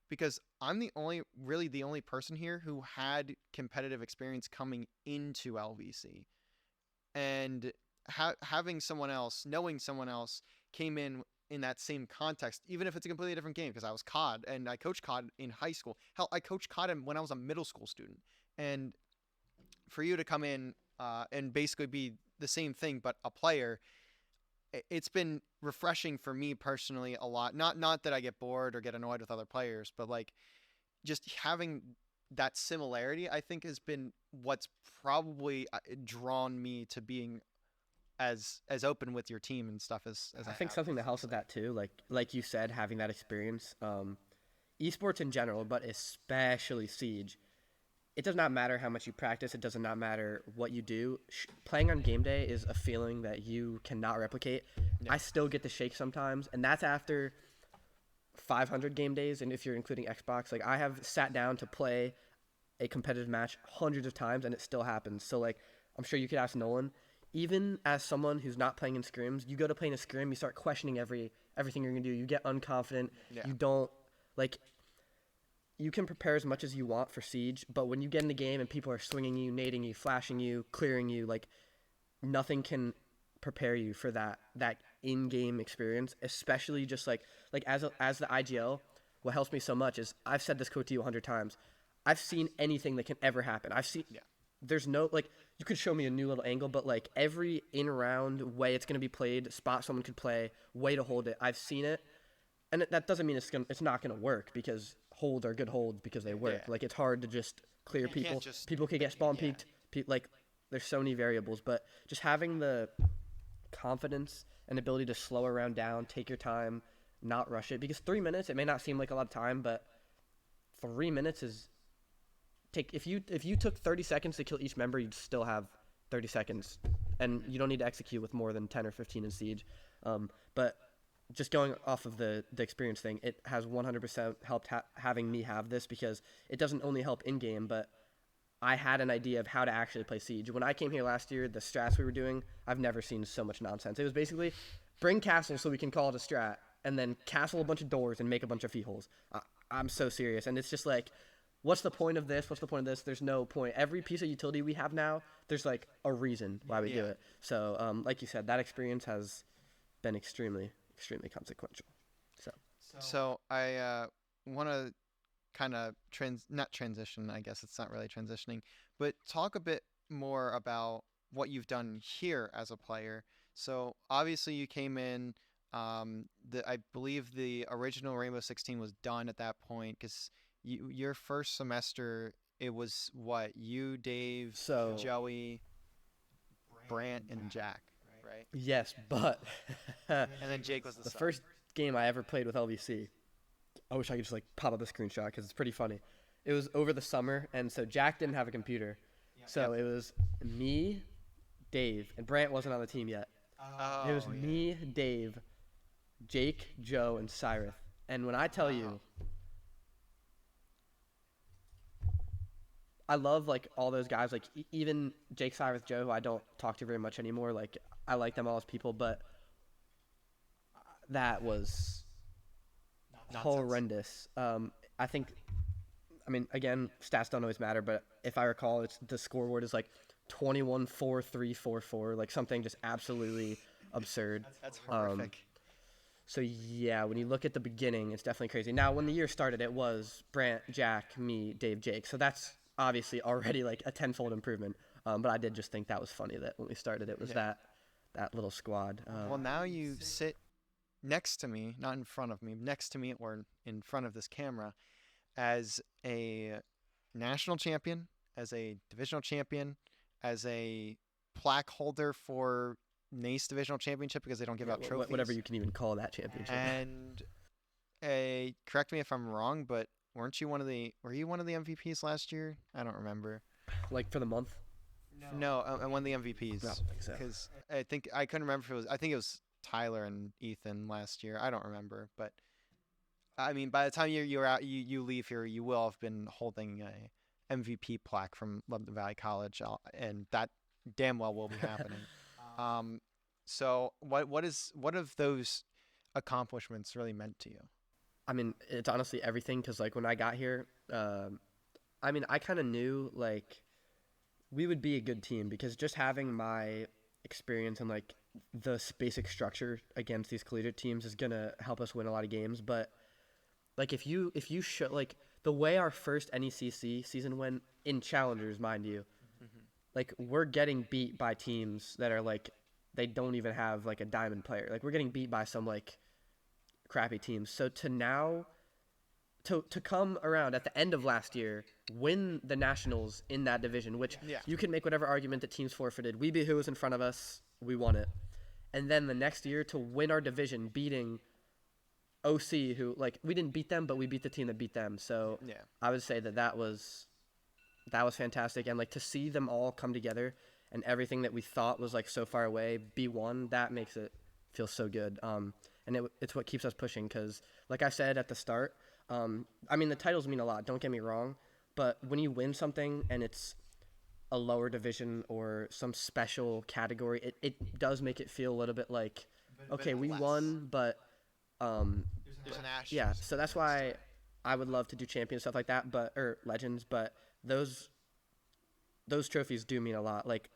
because I'm the only person here who had competitive experience coming into LVC, and having someone else, knowing someone else came in that same context, even if it's a completely different game, because I was COD and I coached COD in high school. Hell, I coached COD when I was a middle school student. And for you to come in and basically be the same thing but a player, it's been refreshing for me personally a lot. Not that I get bored or get annoyed with other players, but like, just having that similarity, I think, has been what's probably drawn me to being as open with your team and stuff as I think something that helps with that too, like you said, having that experience, esports in general, but especially Siege, it does not matter how much you practice. It does not matter what you do. Playing on game day is a feeling that you cannot replicate. No. I still get the shake sometimes, and that's after 500 game days, and if you're including Xbox, like, I have sat down to play a competitive match hundreds of times, and it still happens. So like, I'm sure you could ask Nolan. Even as someone who's not playing in scrims, you go to play in a scrim, you start questioning everything you're gonna do. You get unconfident. Yeah. You don't, like, you can prepare as much as you want for Siege, but when you get in the game and people are swinging you, nading you, flashing you, clearing you, like, nothing can prepare you for that in-game experience. Especially just like as the IGL, what helps me so much is, I've said this quote to you 100 times. I've seen anything that can ever happen. There's no, like, you could show me a new little angle, but like, every in-round way it's going to be played, spot someone could play, way to hold it, I've seen it. And that doesn't mean it's not going to work, because holds are good holds because they work. Yeah. Like, it's hard to just clear people. People could get spawn peeked. Like, there's so many variables, but just having the confidence and ability to slow a round down, take your time, not rush it, because 3 minutes, it may not seem like a lot of time, but 3 minutes is... If you took 30 seconds to kill each member, you'd still have 30 seconds, and you don't need to execute with more than 10 or 15 in Siege. But just going off of the experience thing, it has 100% helped having me have this, because it doesn't only help in-game, but I had an idea of how to actually play Siege. When I came here last year, the strats we were doing, I've never seen so much nonsense. It was basically bring castle so we can call it a strat, and then castle a bunch of doors and make a bunch of fee holes. I'm so serious, and it's just like, what's the point of this? What's the point of this? There's no point. Every piece of utility we have now, there's like a reason why we do it. So, like you said, that experience has been extremely, extremely consequential. So I want to kind of not transition. I guess it's not really transitioning, but talk a bit more about what you've done here as a player. So obviously you came in. I believe the original Rainbow 16 was done at that point because your first semester it was what you, Dave, Joey, Brant, and Jack, right? Yes, but and then Jake was the first game I ever played with LVC. I wish I could just like pop up a screenshot because it's pretty funny. It was over the summer, and so Jack didn't have a computer, so it was me, Dave, and Brant wasn't on the team yet. It was me, Dave, Jake, Joe, and Cyrus. And when I tell you, I love like all those guys, like even Jake, Cyrus, Joe, who I don't talk to very much anymore. Like I like them all as people, but that was horrendous. I think, I mean, again, stats don't always matter, but if I recall, the scoreboard is like 21-4-3-4-4, like something just absolutely absurd. That's horrific. So yeah, when you look at the beginning, it's definitely crazy. Now, when the year started, it was Brant, Jack, me, Dave, Jake. So that's obviously already like a tenfold improvement. But I did just think that was funny that when we started, it was that little squad. Well, now you sit next to me, not in front of me, next to me or in front of this camera, as a national champion, as a divisional champion, as a plaque holder for NACE divisional championship because they don't give out trophies. Whatever you can even call that championship. And correct me if I'm wrong, but were you one of the MVPs last year? I don't remember. Like for the month? No, I won the MVPs. I don't think so. Because I couldn't remember if it was. I think it was Tyler and Ethan last year. I don't remember, but I mean, by the time you're out, you leave here, you will have been holding a MVP plaque from Lebanon Valley College, and that damn well will be happening. So what have those accomplishments really meant to you? I mean, it's honestly everything because like when I got here, I mean, I kind of knew like we would be a good team because just having my experience and like the basic structure against these collegiate teams is gonna help us win a lot of games. But like if you show like the way our first NECC season went in challengers, mind you, like we're getting beat by teams that are like they don't even have like a diamond player. Like we're getting beat by some like crappy teams. So to now to come around at the end of last year, win the nationals in that division, which you can make whatever argument that teams forfeited. We beat who was in front of us, we won it. And then the next year to win our division, beating OC, who like we didn't beat them, but we beat the team that beat them. So I would say that was fantastic, and like to see them all come together and everything that we thought was like so far away be won, that makes it feel so good. And it's what keeps us pushing because, like I said at the start, I mean the titles mean a lot. Don't get me wrong, but when you win something and it's a lower division or some special category, it does make it feel a little bit like, okay, we won, but there's an asterisk. Yeah, so that's why I would love to do champion stuff like that, or legends, but those trophies do mean a lot. Like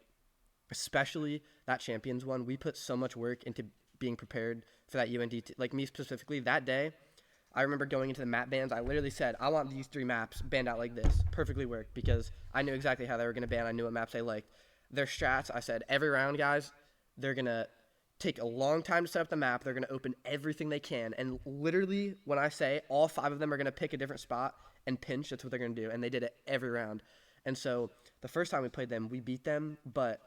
especially that champions one, we put so much work into being prepared for that UND. Like me specifically, that day, I remember going into the map bans. I literally said, I want these 3 maps banned out like this. Perfectly worked because I knew exactly how they were going to ban. I knew what maps they liked. Their strats, I said, every round, guys, they're going to take a long time to set up the map. They're going to open everything they can. And literally, when I say all 5 of them are going to pick a different spot and pinch, that's what they're going to do. And they did it every round. And so the first time we played them, we beat them. But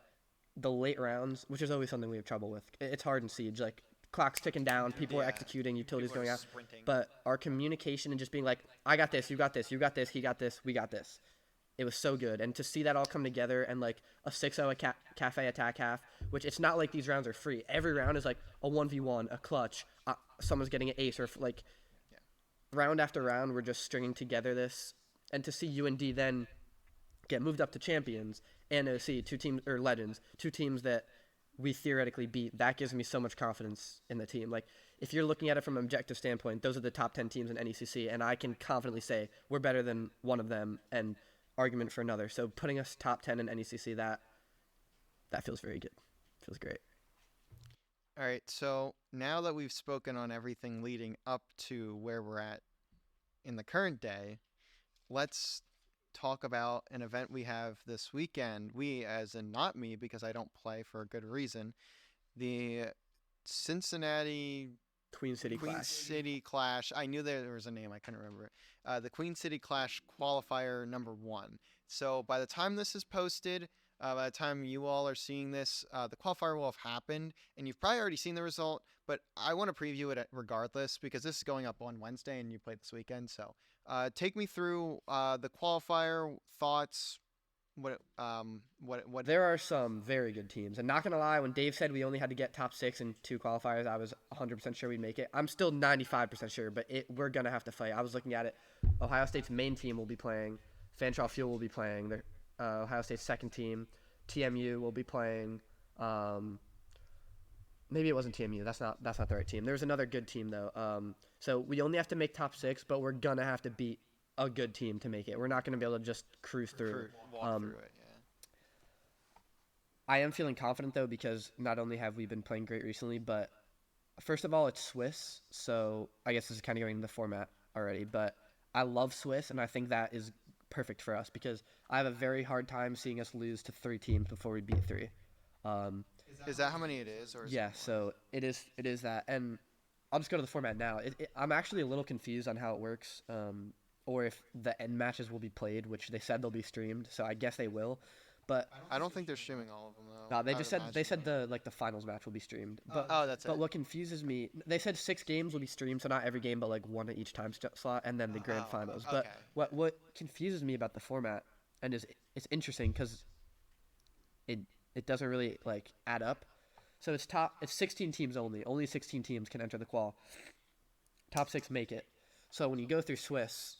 the late rounds, which is always something we have trouble with. It's hard in Siege. Like, clock's ticking down, people are executing, utilities going out. Sprinting. But our communication and just being like, I got this, you got this, you got this, he got this, we got this. It was so good. And to see that all come together and like a 6-0 cafe attack half, which it's not like these rounds are free. Every round is like a 1v1, a clutch, someone's getting an ace, or like round after round, we're just stringing together this. And to see UND then get moved up to champions and OC, 2 teams, or legends, 2 teams that we theoretically beat, that gives me so much confidence in the team. Like, if you're looking at it from an objective standpoint, those are the top 10 teams in NECC, and I can confidently say we're better than one of them, and argument for another. So putting us top 10 in NECC, that feels very good. Feels great. All right, so now that we've spoken on everything leading up to where we're at in the current day, let's talk about an event we have this weekend. We, as in not me, because I don't play for a good reason, the Cincinnati Queen City Clash. I knew there was a name, I couldn't remember it. The Queen City Clash qualifier number 1. So by the time this is posted, by the time you all are seeing this, the qualifier will have happened, and you've probably already seen the result, but I want to preview it regardless because this is going up on Wednesday and you played this weekend. So take me through the qualifier, thoughts. What There are some very good teams, and not gonna lie, when Dave said we only had to get top 6 in 2 qualifiers, I was 100% sure we'd make it. I'm still 95% sure, but we're gonna have to fight. I was looking at it. Ohio State's main team will be playing. Fanshawe Fuel will be playing. Ohio State's second team. TMU will be playing. Maybe it wasn't TMU. That's not the right team. There's another good team though. So we only have to make top 6, but we're gonna have to beat a good team to make it. We're not going to be able to just cruise through. Walk through it, yeah. I am feeling confident, though, because not only have we been playing great recently, but first of all, it's Swiss. So I guess this is kind of going into the format already. But I love Swiss, and I think that is perfect for us because I have a very hard time seeing us lose to 3 teams before we beat 3. Is that how many it is? Or is yeah, it so it is that. And I'll just go to the format now. I'm actually a little confused on how it works. Or if the end matches will be played, which they said they'll be streamed, so I guess they will. But I don't think they're streaming all of them though. no, they said the finals match will be streamed. But that's it. But what confuses me, they said 6 games will be streamed, so not every game, but like 1 at each time slot, and then the grand finals. Okay. But what confuses me about the format, and it's interesting because it doesn't really like add up. So it's 16 teams only. Only 16 teams can enter the qual. Top 6 make it. So when you go through Swiss,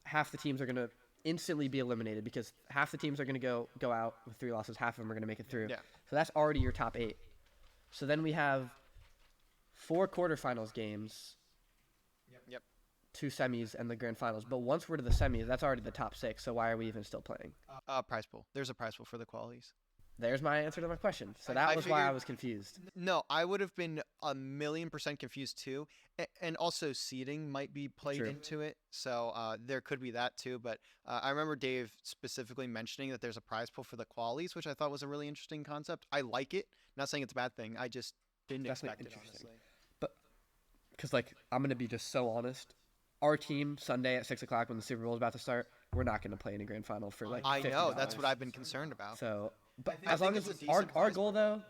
half the teams are going to instantly be eliminated because half the teams are going to go out with 3 losses. Half of them are going to make it through. Yeah. So that's already your top 8. So then we have 4 quarterfinals games. Yep. 2 semis and the grand finals. But once we're to the semis, that's already the top 6. So why are we even still playing? Prize pool. There's a prize pool for the qualies. There's my answer to my question. So that was why I was confused. No, I would have been 1,000,000% confused too. And also seeding might be played into it. So there could be that too. But I remember Dave specifically mentioning that there's a prize pool for the qualies, which I thought was a really interesting concept. I like it. Not saying it's a bad thing. I just didn't expect it, honestly. But because I'm going to be just so honest. Our team, Sunday at 6 o'clock when the Super Bowl is about to start, we're not going to play in a grand final for like I know. $50. That's what I've been concerned about. So, but as long as our goal though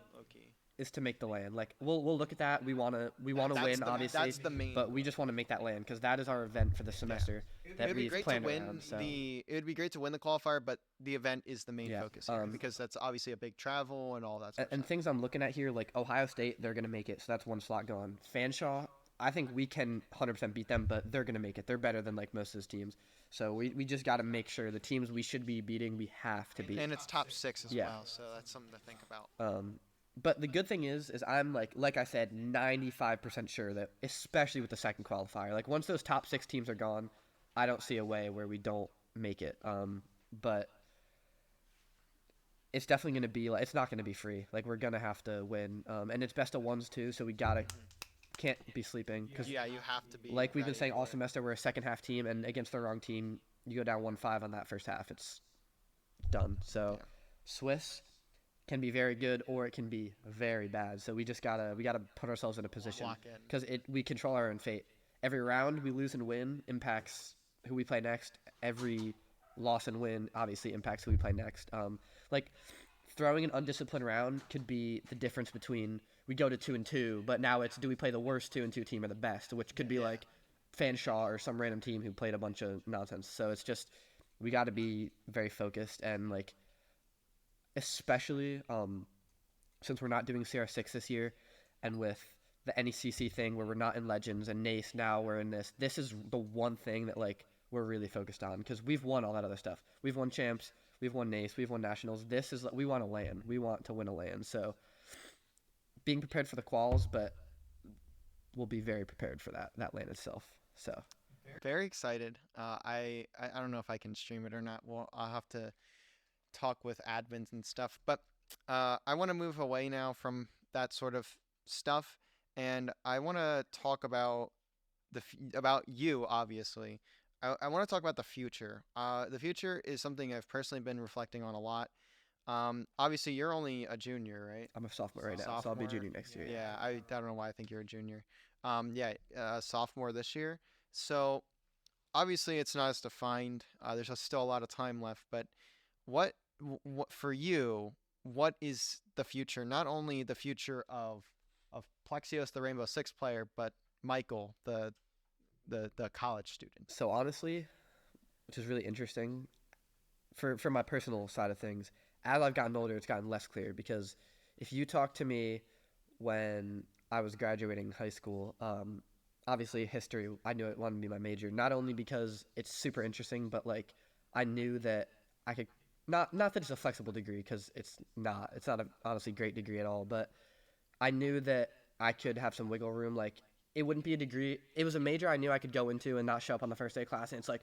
is to make the land. Like we'll look at that. We want to win, obviously. That's the main. But we just want to make that land because that is our event for the semester that we've planned around. So. It would be great to win the qualifier, but the event is the main focus here because that's obviously a big travel and all that stuff. And things I'm looking at here, like Ohio State, they're gonna make it, so that's 1 slot gone. Fanshawe, I think we can 100% beat them, but they're gonna make it. They're better than like most of those teams. So we just got to make sure the teams we should be beating, we have to beat. And it's top 6 as well, so that's something to think about. But the good thing is I'm like I said, 95% sure that, especially with the second qualifier, like once those top 6 teams are gone, I don't see a way where we don't make it. But it's definitely going to be it's not going to be free. Like we're going to have to win. And it's best of 1s too, so we can't be sleeping. Cause you have to be. Like we've been saying all semester, we're a second half team, and against the wrong team, you go down 1-5 on that first half. It's done. So Swiss can be very good or it can be very bad. So we gotta put ourselves in a position because we control our own fate. Every round we lose and win impacts who we play next. Every loss and win obviously impacts who we play next. Like throwing an undisciplined round could be the difference between we go to 2-2, but now it's do we play the worst 2-2 team or the best, which could be like Fanshawe or some random team who played a bunch of nonsense. So it's just we got to be very focused and like especially since we're not doing CR6 this year and with the NECC thing where we're not in Legends and NACE now we're in this. This is the one thing that like we're really focused on because we've won all that other stuff. We've won champs, we've won NACE, we've won nationals. This is we want to land. We want to win a land. So being prepared for the quals, but we'll be very prepared for that lane itself. So Very excited. I don't know if I can stream it or not. Well, I'll have to talk with admins and stuff. But I want to move away now from that sort of stuff, and I want to talk about about you, obviously. I want to talk about the future. The future is something I've personally been reflecting on a lot. Obviously, you're only a junior, right? I'm a sophomore right now, so I'll be Sophomore. junior next year. Yeah, I don't know why I think you're a junior. Yeah, sophomore this year. So obviously, it's not as defined. There's still a lot of time left. But what, what for you? What is the future? Not only the future of Plexios, the Rainbow Six player, but Michael, the college student. So honestly, which is really interesting, for my personal side of things, as I've gotten older, it's gotten less clear because if you talk to me when I was graduating high school, obviously history, I knew it wanted to be my major, not only because it's super interesting, but like I knew that I could not that it's a flexible degree because it's not a honestly great degree at all, but I knew that I could have some wiggle room. Like it wouldn't be a degree. It was a major I knew I could go into and not show up on the first day of class, and it's like,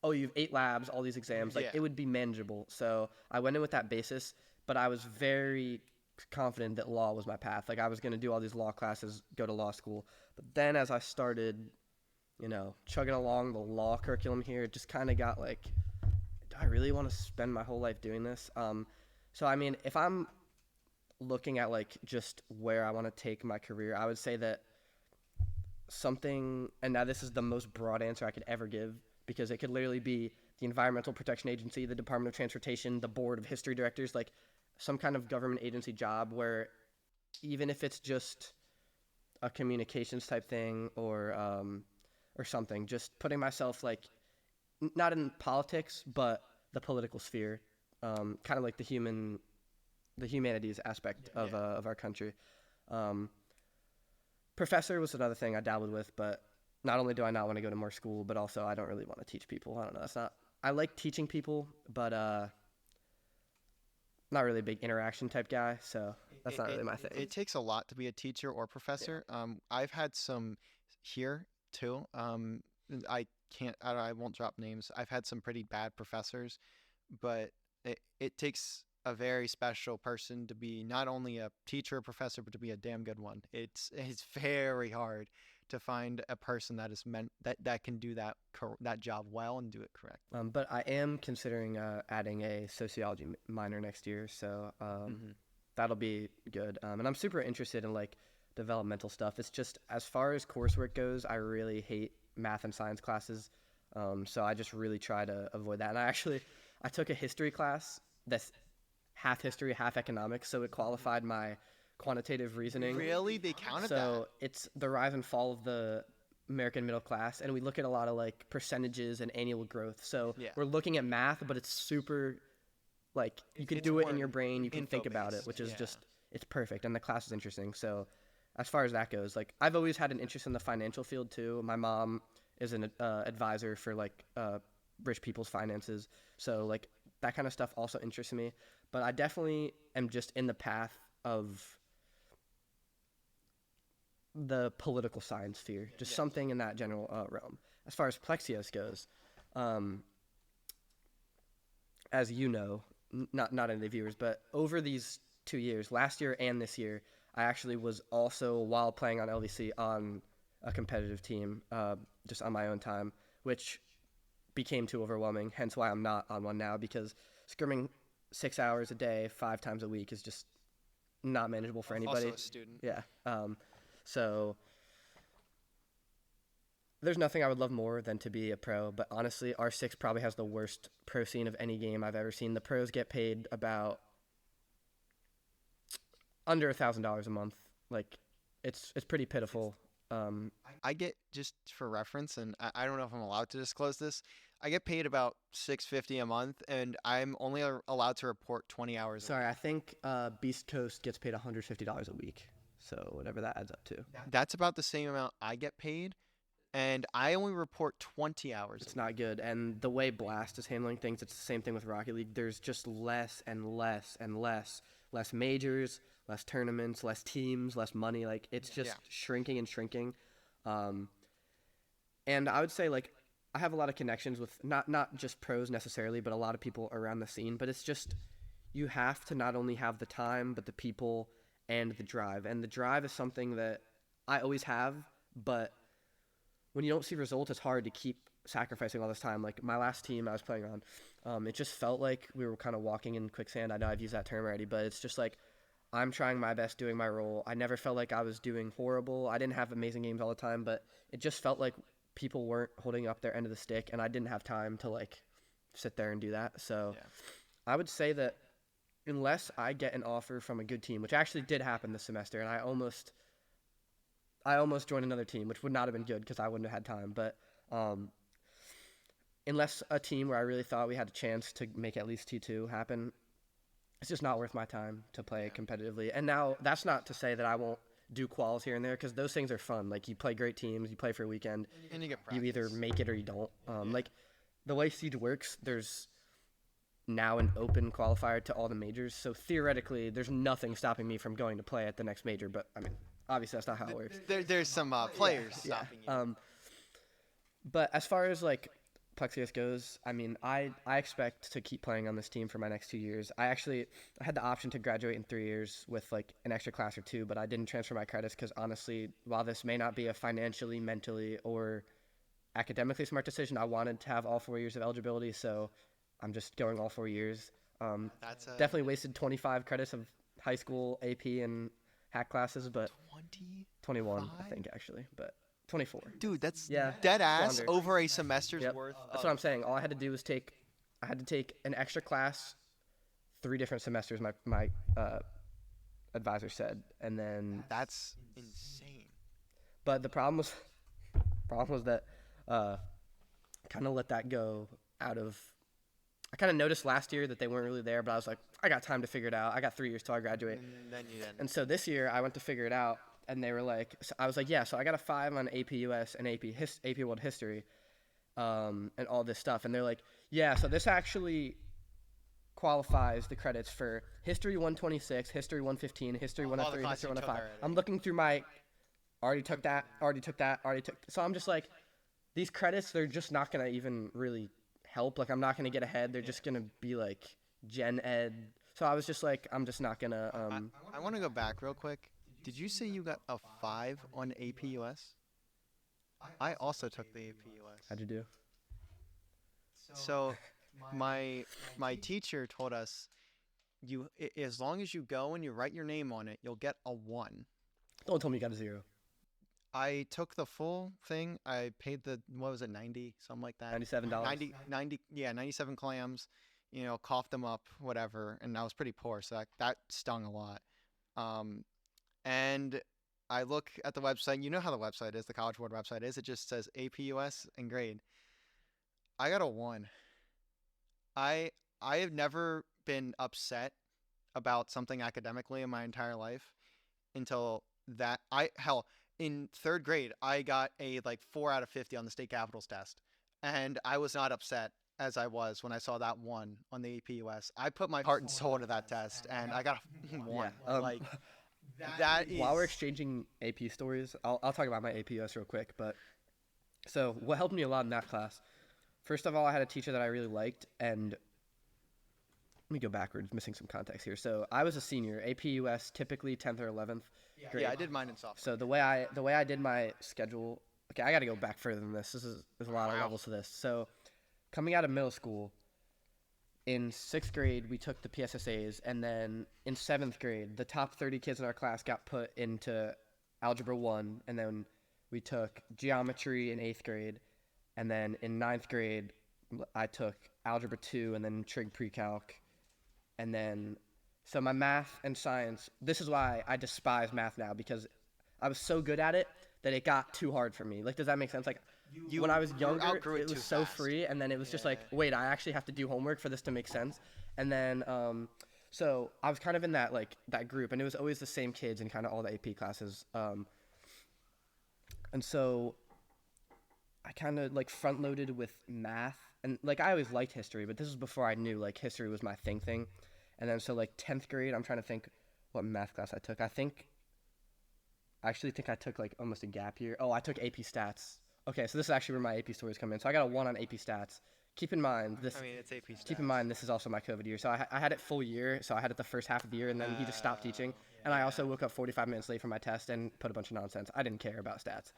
oh, you have 8 labs, all these exams. Like Yeah. it would be manageable. So I went in with that basis, but I was very confident that law was my path. Like I was going to do all these law classes, go to law school. But then as I started, chugging along the law curriculum here, it just kind of got like, do I really want to spend my whole life doing this? So I mean, if I'm looking at like just where I want to take my career, I would say that something, and now this is the most broad answer I could ever give because it could literally be the Environmental Protection Agency, the Department of Transportation, the Board of History Directors, like some kind of government agency job where even if it's just a communications type thing or something, just putting myself like not in politics but the political sphere, kind of like the humanities aspect of our country. Um, Professor was another thing I dabbled with, but not only do I not want to go to more school, but also I don't really want to teach people. I don't know. It's not. I like teaching people, but not really a big interaction type guy. So that's not really my thing. It takes a lot to be a teacher or professor. I've had some here too. I can't. I won't drop names. I've had some pretty bad professors, but it takes a very special person to be not only a teacher or professor, but to be a damn good one. It's very hard to find a person that is meant that can do that job well and do it correct. But I am considering adding a sociology minor next year, so that'll be good. And I'm super interested in like developmental stuff. It's just as far as coursework goes, I really hate math and science classes, so I just really try to avoid that. And I took a history class that's half history, half economics, so it qualified my quantitative reasoning. Really, they counted that. So it's the rise and fall of the American middle class, and we look at a lot of like percentages and annual growth. So Yeah. we're looking at math, but it's super like you could It's do it more in your brain, you can think about it, info-based, which is yeah. just it's perfect, and the class is interesting. So as far as that goes, like I've always had an interest in the financial field too. My mom is an advisor for like rich people's finances, so like that kind of stuff also interests me. But I definitely am just in the path of the political science sphere, just Yes. something in that general realm. As far as Plexios goes, um, as you know, not any of the viewers, but over these 2 years, last year and this year, I actually was also, while playing on LVC, on a competitive team, just on my own time, which became too overwhelming, hence why I'm not on one now, because scrimming 6 hours a day, 5 times a week is just not manageable for anybody. Also a student. Yeah. So there's nothing I would love more than to be a pro, but honestly, R6 probably has the worst pro scene of any game I've ever seen. The pros get paid about under $1,000 a month. Like, it's pretty pitiful. I get, just for reference, and I don't know if I'm allowed to disclose this. I get paid about $650 a month, and I'm only allowed to report 20 hours. a Sorry, I think Beast Coast gets paid $150 a week, so whatever that adds up to. week. That's about the same amount I get paid, and I only report 20 hours. It's not good. And the way Blast is handling things, it's the same thing with Rocket League. There's just less and less and less majors, less tournaments, less teams, less money. Like it's just shrinking and shrinking. And I would say like I have a lot of connections with not just pros necessarily, but a lot of people around the scene. But it's just you have to not only have the time, but the people and the drive. And the drive is something that I always have, but when you don't see results, it's hard to keep sacrificing all this time. Like my last team I was playing on, it just felt like we were kind of walking in quicksand. I know I've used that term already, but it's just like I'm trying my best doing my role. I never felt like I was doing horrible. I didn't have amazing games all the time, but it just felt like people weren't holding up their end of the stick, and I didn't have time to like sit there and do that. So I would say that unless I get an offer from a good team, which actually did happen this semester, and I almost joined another team, which would not have been good because I wouldn't have had time. But unless a team where I really thought we had a chance to make at least T2 happen, it's just not worth my time to play competitively. And now that's not to say that I won't do quals here and there, because those things are fun. Like you play great teams, you play for a weekend, and you get you either make it or you don't. Like the way Siege works, there's now an open qualifier to all the majors, so theoretically there's nothing stopping me from going to play at the next major, but I mean obviously that's not how it works. There's some players stopping you. But as far as like Plexios goes, I mean I expect to keep playing on this team for my next 2 years. I had the option to graduate in 3 years with like an extra class or two, but I didn't transfer my credits because honestly, while this may not be a financially, mentally, or academically smart decision, I wanted to have all 4 years of eligibility, so I'm just going all 4 years. Definitely wasted 25 credits of high school AP and hack classes, but 21 I think actually, but 24. Dude, that's dead ass over a semester's worth. That's what I'm saying. All I had to do was I had to take an extra class 3 different semesters, my advisor said, and then that's insane. But the problem was that kind of let that go out of. I kind of noticed last year that they weren't really there, but I was like, I got time to figure it out. I got 3 years till I graduate. And then you didn't. And so this year I went to figure it out, and they were like, I was like, yeah, so I got a 5 on AP US and AP World History, and all this stuff. And they're like, yeah, so this actually qualifies the credits for History 126, History 115, History 103, History 105. I'm looking through my, already took that. So I'm just like, these credits, they're just not going to even really help. Like I'm not going to get ahead. They're just going to be like gen ed. So I was just like, I'm just not going to. I want to go back real quick. Did you say you got a 5 on AP US? I also took the AP US. How'd you do? So my teacher told us, as long as you go and you write your name on it, you'll get a 1. Don't tell me you got a 0. I took the full thing. I paid what was it, 90, something like that. $97. 97 clams. You know, coughed them up, whatever, and I was pretty poor, so that stung a lot. And I look at the website. You know how the website is, the College Board website is. It just says AP US and grade. I got a 1. I have never been upset about something academically in my entire life until that. In 3rd grade, I got a 4 out of 50 on the state capitals test, and I was not upset as I was when I saw that 1 on the AP US. I put my heart and soul into that test, and I got a 1. That is... While we're exchanging AP stories, I'll talk about my AP US real quick. But so what helped me a lot in that class, first of all, I had a teacher that I really liked, and let me go backwards, missing some context here. So I was a senior. AP US typically 10th or 11th grade. Yeah, I did mine in sophomore. So the way I did my schedule, okay, I got to go back further than this. There's a lot of levels to this. So coming out of middle school, in 6th grade, we took the PSSAs, and then in 7th grade, the top 30 kids in our class got put into Algebra 1, and then we took Geometry in 8th grade, and then in 9th grade, I took Algebra 2 and then Trig Pre-Calc, and then, so my math and science, this is why I despise math now, because I was so good at it that it got too hard for me. Like, does that make sense? Like, when I was younger, it was so free, and then it was just like, wait, I actually have to do homework for this to make sense. And then, so I was kind of in that group, and it was always the same kids in kind of all the AP classes. And so I kind of front loaded with math, and I always liked history, but this was before I knew history was my thing. And then so 10th grade, I'm trying to think what math class I took. I actually think I took like almost a gap year. Oh, I took AP Stats. Okay, so this is actually where my AP stories come in. So I got a 1 on AP Stats. Keep in mind this. I mean, it's AP Stats. Keep in mind this is also my COVID year. So I had it full year. So I had it the first half of the year, and then he just stopped teaching. And I also woke up 45 minutes late for my test and put a bunch of nonsense. I didn't care about stats.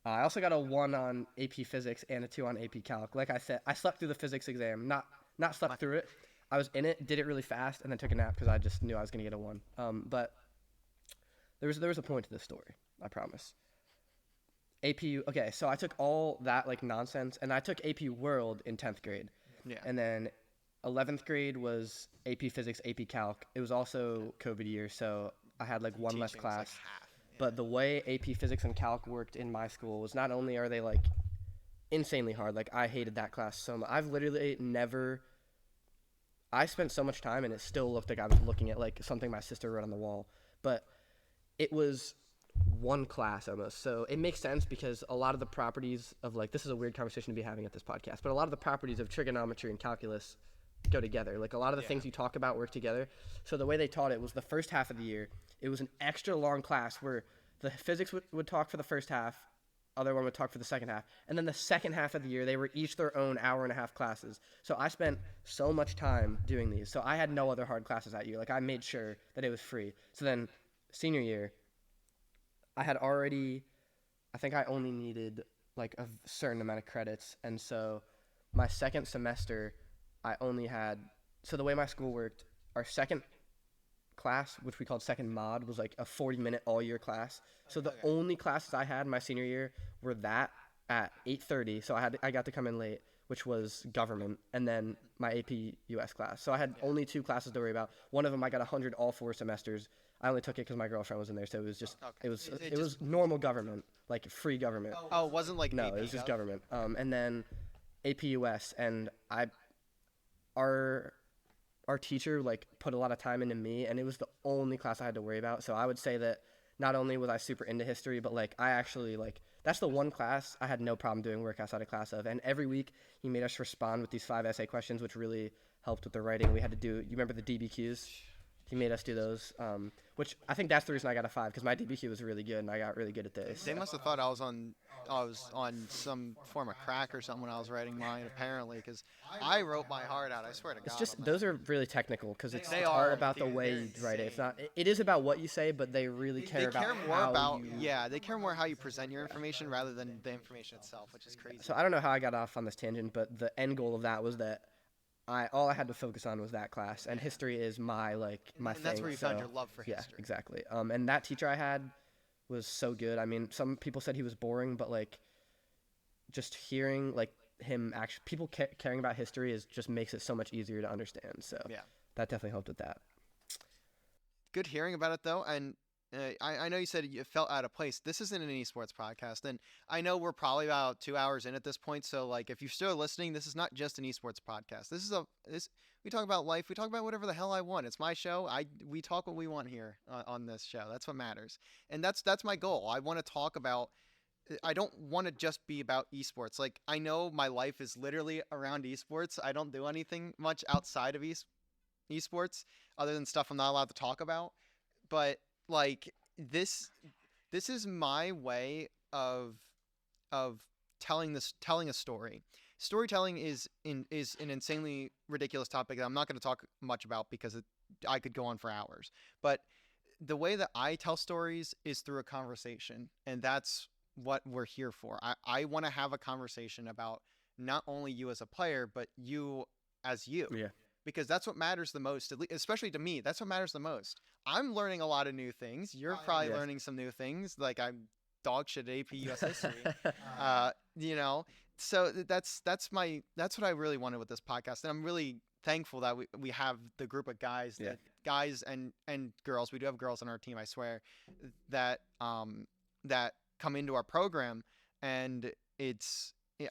I also got a 1 on AP Physics and a 2 on AP Calc. Like I said, I slept through the physics exam. Not slept through it. I was in it, did it really fast, and then took a nap because I just knew I was gonna get a 1. But there was a point to this story. I promise. AP. Okay, so I took all that like nonsense, and I took AP World in 10th grade. Yeah. And then 11th grade was AP Physics, AP Calc. It was also COVID year, so I had like one less class. Like half. Yeah. But the way AP Physics and Calc worked in my school was not only are they like insanely hard, like I hated that class so much. I've literally never. I spent so much time, and it still looked like I was looking at like something my sister wrote on the wall. But it was one class almost. So it makes sense because a lot of the properties of like, this is a weird conversation to be having at this podcast, but a lot of the properties of trigonometry and calculus go together. Like a lot of the things you talk about work together. So the way they taught it was the first half of the year, it was an extra long class where the physics would talk for the first half, other one would talk for the second half. And then the second half of the year, they were each their own hour-and-a-half classes. So I spent so much time doing these. So I had no other hard classes that year. Like I made sure that it was free. So then senior year, I think I only needed like a certain amount of credits. And so my second semester, so the way my school worked, our second class, which we called second mod, was like a 40-minute all-year class. So the only classes I had my senior year were that at 8:30. So I got to come in late, which was government, and then my AP US class. So I had only 2 classes to worry about. One of them I got 100 all 4 semesters. I only took it because my girlfriend was in there, so it was just it was normal government, like free government. Oh, it wasn't like no, AP it was just Gov? government. And then AP US, and our teacher like put a lot of time into me, and it was the only class I had to worry about. So I would say that not only was I super into history, but like I actually like that's the one class I had no problem doing work outside of class of. And every week he made us respond with these 5 essay questions, which really helped with the writing. We had to do. You remember the DBQs? He made us do those, which I think that's the reason I got a 5 because my DBQ was really good and I got really good at this. They must have thought I was on some form of crack or something when I was writing mine, apparently, because I wrote my heart out. I swear to God. It's just those are really technical because it's They all are, about the dude, way they're you write it. It's insane. not. It is about what you say, but they really care They care about more how about you. they care more how you present your information rather than the information itself, which is crazy. So I don't know how I got off on this tangent, but the end goal of that was that all I had to focus on was that class, and history is my and thing. that's where you found so, your love for yeah, history. exactly. And that teacher I had was so good. I mean, some people said he was boring, but like just hearing like him actually people caring about history just makes it so much easier to understand. So Yeah. that definitely helped with that. Good hearing about it though, and I know you said you felt out of place. This isn't an esports podcast, and I know we're probably about 2 hours in at this point. So like, if you're still listening, this is not just an esports podcast. We talk about life. We talk about whatever the hell I want. It's my show. We talk what we want here on this show. That's what matters, and that's my goal. I want to talk about. I don't want to just be about esports. Like, I know my life is literally around esports. I don't do anything much outside of esports other than stuff I'm not allowed to talk about. But like this is my way of telling a story. Storytelling is an insanely ridiculous topic that I'm not going to talk much about because I could go on for hours. But the way that I tell stories is through a conversation, and that's what we're here for. I want to have a conversation about not only you as a player, but you as you. Yeah. Because that's what matters the most, especially to me. That's what matters the most. I'm learning a lot of new things. You're probably learning some new things. Like, I'm dog shit at AP US history. You know, so that's what I really wanted with this podcast, and I'm really thankful that we have the group of guys, guys and girls. We do have girls on our team, I swear, that come into our program, and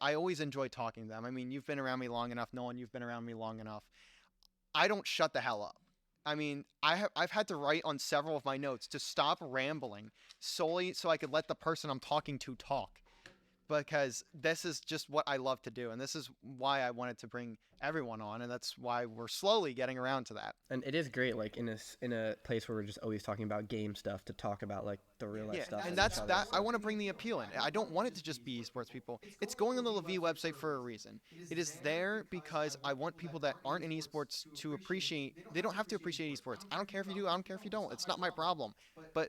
I always enjoy talking to them. I mean, you've been around me long enough, Nolan. You've been around me long enough. I don't shut the hell up. I mean, I've had to write on several of my notes to stop rambling solely so I could let the person I'm talking to talk. because this is just what I love to do, and this is why I wanted to bring everyone on, and that's why we're slowly getting around to that. And it is great, like in a place where we're just always talking about game stuff, to talk about like the real life stuff. And with that's each other, that. so. I want to bring the appeal in. I don't want it to just be esports people. It's going on the lavie website for a reason. It is there because I want people that aren't in esports to appreciate. They don't have to appreciate esports. I don't care if you do. I don't care if you don't. It's not my problem. But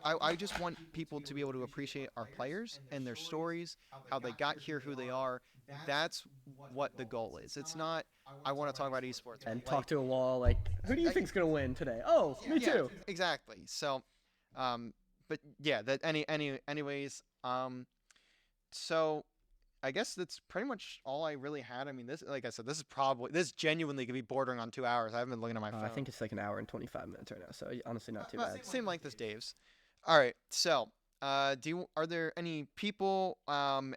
I just want people to be able to appreciate our players and their stories, how they got here, who they are. That's what the goal is. It's not, I want to talk about esports. And talk to a wall, like, who do you think's going to win today? Oh, me too. Exactly. So, but yeah, anyways, so I guess that's pretty much all I really had. I mean, this, like I said, this genuinely could be bordering on 2 hours. I haven't been looking at my phone. I think it's like an hour and 25 minutes right now, so honestly not too bad. Same length as Dave's. All right. So, are there any people,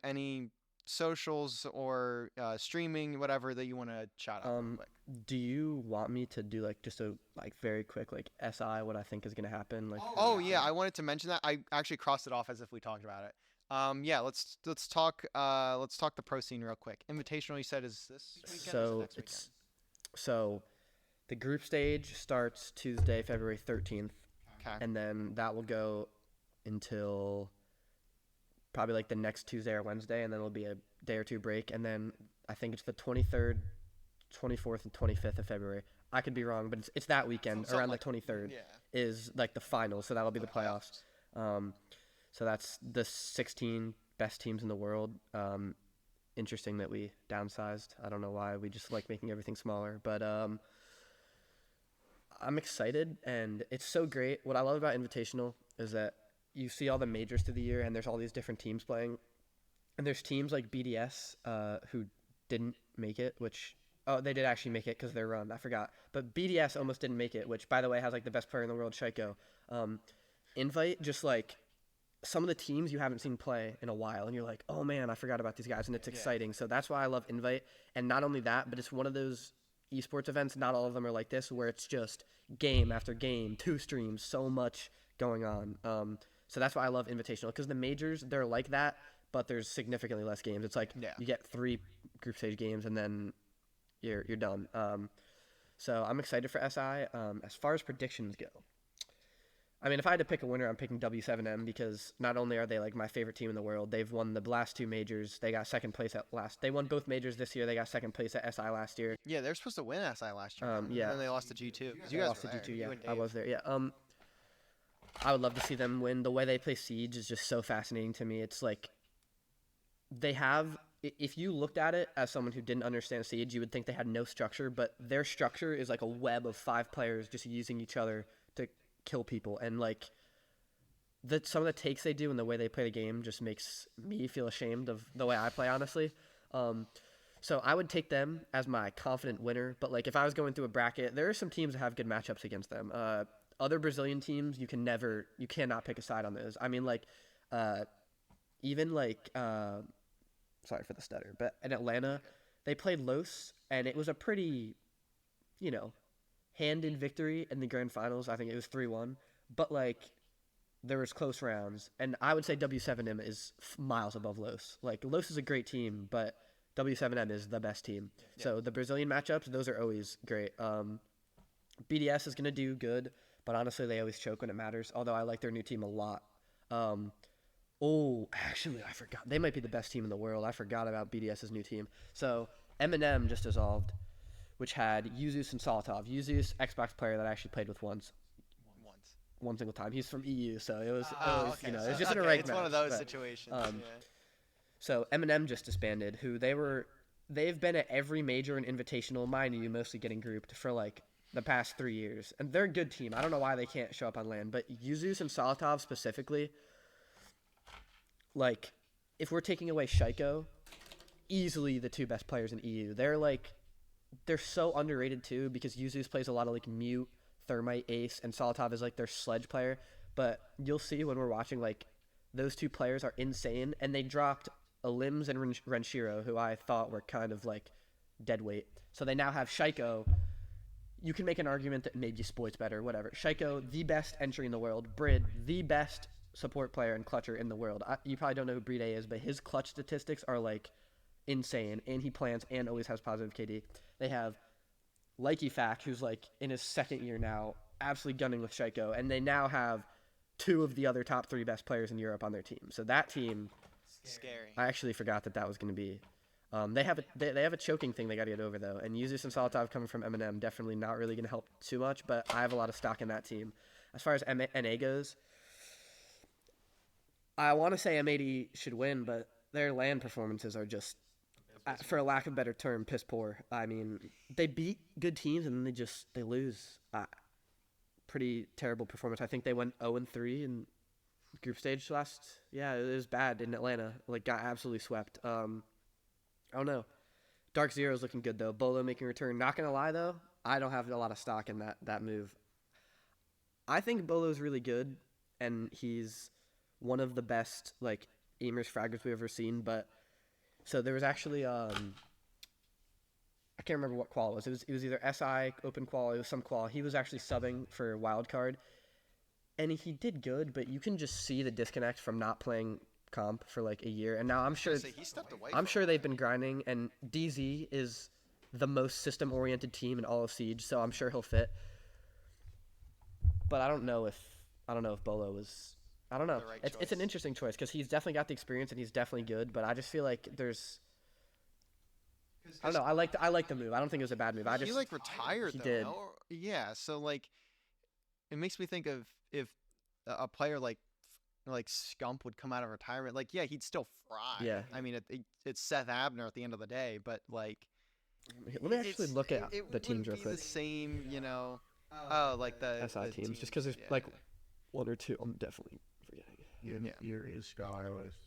any socials or streaming, whatever, that you want to shout out real quick? Do you want me to do like just a like very quick like SI, what I think is going to happen? Like, yeah, I wanted to mention that. I actually crossed it off as if we talked about it. Yeah, let's talk the pro scene real quick. Invitational, you said, is this weekend? So so the group stage starts Tuesday, February 13th. Okay. And then that will go until probably like the next Tuesday or Wednesday, and then it'll be a day or two break, and then I think it's the 23rd, 24th, and 25th of February. I could be wrong, but it's that weekend, around the 23rd, is like the final, so that'll be the playoffs. So that's the 16 best teams in the world. Interesting that we downsized. I don't know why. We just like making everything smaller, but I'm excited, and it's so great. What I love about Invitational is that you see all the majors through the year, and there's all these different teams playing. And there's teams like BDS who didn't make it, which they did actually make it because of their run. I forgot. But BDS almost didn't make it, which, by the way, has like the best player in the world, Shaiko. Invite, just like some of the teams you haven't seen play in a while, and you're like, oh, man, I forgot about these guys, and it's exciting. So that's why I love Invite. And not only that, but it's one of those esports events, not all of them are like this, where it's just game after game, 2 streams, so much going on. So that's why I love Invitational, because the majors, they're like that, but there's significantly less games. It's like you get 3 group stage games, and then you're done. So I'm excited for SI. As far as predictions go, I mean, if I had to pick a winner, I'm picking W7M, because not only are they like my favorite team in the world, they've won the last 2 majors. They got second place at last. They won both majors this year. They got second place at SI last year. Yeah, they were supposed to win SI last year. And then they lost to G2. You guys lost to there. G2. Yeah, I was there. Yeah. I would love to see them win. The way they play Siege is just so fascinating to me. It's like they have, if you looked at it as someone who didn't understand Siege, you would think they had no structure, but their structure is like a web of 5 players just using each other to kill people. And like some of the takes they do and the way they play the game just makes me feel ashamed of the way I play, honestly. So I would take them as my confident winner. But like if I was going through a bracket, there are some teams that have good matchups against them. Other Brazilian teams, you cannot pick a side on those. I mean, like, even like, sorry for the stutter, but in Atlanta, they played Los, and it was a pretty, hand in victory in the grand finals. I think it was 3-1, but like, there was close rounds, and I would say W7M is miles above Los. Like, Los is a great team, but W7M is the best team. Yeah. So the Brazilian matchups, those are always great. BDS is going to do good, but honestly, they always choke when it matters, although I like their new team a lot. Actually, I forgot. They might be the best team in the world. I forgot about BDS's new team. So M&M just dissolved, which had Yuzus and Solotov. Yuzus, Xbox player that I actually played with once. One single time. He's from EU, so it was it was just in a ranked match. It's one of those situations. So M&M just disbanded, who they've been at every major and invitational, mind you, mostly getting grouped for like the past 3 years. And they're a good team. I don't know why they can't show up on LAN, but Yuzus and Solotov specifically, like, if we're taking away Shaiko, easily the 2 best players in EU. They're so underrated too, because Yuzus plays a lot of like Mute, Thermite, Ace, and Solotov is like their sledge player. But you'll see when we're watching, like, those 2 players are insane, and they dropped Limbs and Renshiro, who I thought were kind of like dead weight. So they now have Shaiko. You can make an argument that maybe Spoit's better, whatever. Shaiko, the best entry in the world. Brid, the best support player and clutcher in the world. You probably don't know who Breed A is, but his clutch statistics are like insane, and he plans and always has positive KD. They have Likey Fack, who's like in his second year now, absolutely gunning with Shaiko, and they now have two of the other top 3 best players in Europe on their team. So that team, Scary. I actually forgot that was going to be. They have a choking thing they got to get over though, and Yusuf and Salatov coming from M&M definitely not really going to help too much. But I have a lot of stock in that team. As far as NA goes, I want to say M80 should win, but their LAN performances are just, for a lack of a better term, piss poor. I mean, they beat good teams and then they lose. Pretty terrible performance. I think they went 0-3 in group stage last. Yeah, it was bad in Atlanta. Like, got absolutely swept. I don't know. Dark Zero's looking good though. Bolo making a return. Not gonna lie though, I don't have a lot of stock in that move. I think Bolo's really good, and he's one of the best like aimers fraggers we've ever seen. But so there was actually I can't remember what qual it was. It was either SI open qual. It was some qual. He was actually subbing for wildcard, and he did good. But you can just see the disconnect from not playing comp for like a year. And now I'm sure He stepped away. I'm sure they've been grinding. And DZ is the most system oriented team in all of Siege, so I'm sure he'll fit. But I don't know if Bolo is. I don't know. It's an interesting choice because he's definitely got the experience and he's definitely good. But I just feel like there's. I don't know. I like the move. I don't think it was a bad move. He like retired. He though, did. No? Yeah. So like, it makes me think of if a player like Scump would come out of retirement. Like, yeah, he'd still fry. Yeah. I mean, it's Seth Abner at the end of the day, but like. Let me actually look at the teams real quick. The same, you know. Oh, like the SI teams, teams. just because there's like one or two. I'm definitely forgetting. You're stylist.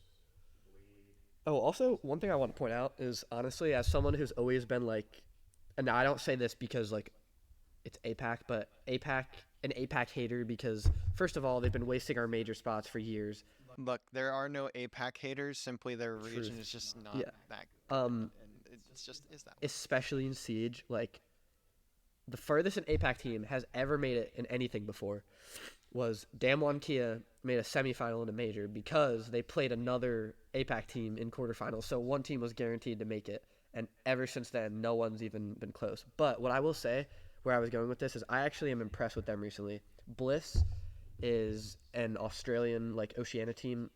Oh, also, one thing I want to point out is, honestly, as someone who's always been like, and I don't say this because like it's APAC, but an APAC hater because, first of all, they've been wasting our major spots for years. Look, there are no APAC haters. Simply their region is just not that good. And it's just is that way. Especially in Siege, like the furthest an APAC team has ever made it in anything before was Damwon Kia made a semifinal in a major because they played another APAC team in quarterfinals. So one team was guaranteed to make it, and ever since then, no one's even been close. But what I will say, where I was going with this, is I actually am impressed with them recently. Bliss is an Australian, like, Oceania team.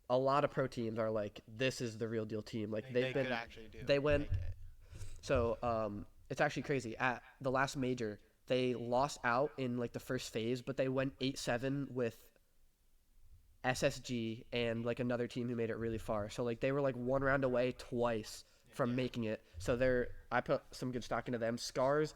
A lot of pro teams are like, this is the real deal team. Like, they could actually do. They went. So it's actually crazy. At the last major, they lost out in like the first phase, but they went 8-7 with SSG and like another team who made it really far. So like they were like one round away twice from making it. So I put some good stock into them. Scars,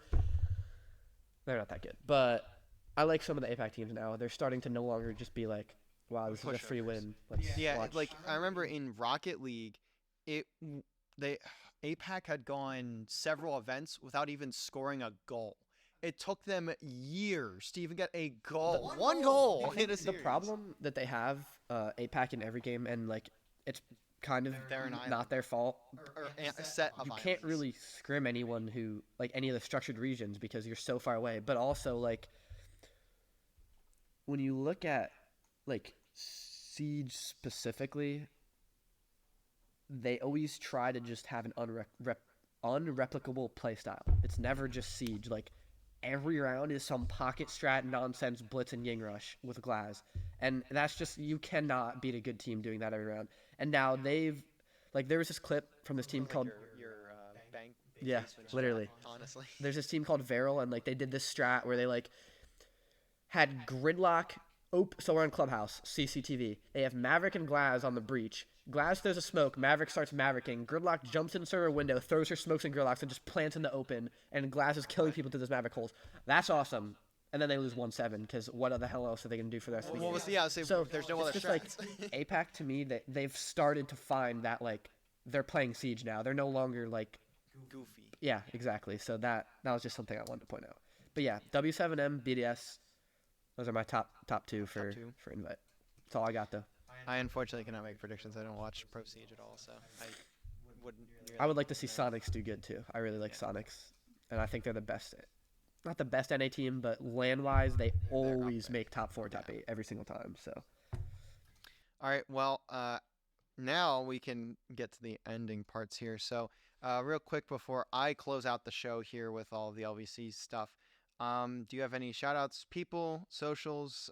they're not that good, but I like some of the APAC teams now. They're starting to no longer just be like, wow, this is a free win. Let's watch. Like I remember in Rocket League, APAC had gone several events without even scoring a goal. It took them years to even get a goal. One goal in a series. The problem that they have, APAC in every game, and like it's kind of not their fault. You can't really scrim anyone who like any of the structured regions because you're so far away. But also like when you look at like Siege specifically, they always try to just have an unreplicable play style. It's never just Siege. Like every round is some pocket strat nonsense blitz and ying rush with Glaz, and that's just, you cannot beat a good team doing that every round. And now they've like, there was this clip from this team called bank. Yeah, literally. Honestly, there's this team called Viral, and like they did this strat where they like had gridlock. So we're on Clubhouse, CCTV. They have Maverick and Glaz on the breach. Glaz throws a smoke. Maverick starts mavericking. Gridlock jumps into her window, throws her smokes and gridlocks, and just plants in the open. And Glaz is killing people through those Maverick holes. That's awesome. And then they lose 1-7 because what the hell else are they going to do for the rest of the game? So there's no other just strats. Like APAC to me, they've started to find that like they're playing Siege now. They're no longer like goofy. Yeah, exactly. So that was just something I wanted to point out. But yeah, W7M, BDS, those are my top two for invite. That's all I got though. I unfortunately cannot make predictions. I don't watch Pro Siege at all, so I wouldn't. I would like to see Sonics do good too. I really like Sonics, and I think they're the best not the best NA team, but land wise, they They're up always there. make top 4, top Yeah. 8 every single time. So All right. Well, now we can get to the ending parts here. So, real quick before I close out the show here with all of the LVC stuff, do you have any shout outs, people, socials,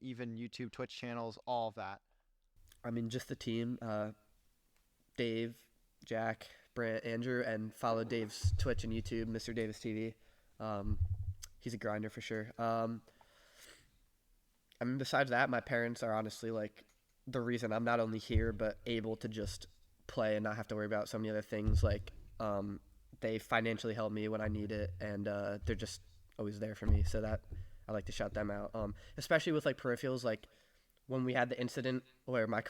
even YouTube, Twitch channels, all of that? I mean, just the team. Dave, Jack, Brant, Andrew, and follow Dave's Twitch and YouTube, Mr. Davis TV. He's a grinder for sure. I mean, besides that, my parents are honestly like the reason I'm not only here but able to just play and not have to worry about so many other things. Like, they financially help me when I need it, and they're just always there for me. So that I like to shout them out. Especially with like peripherals, like when we had the incident where my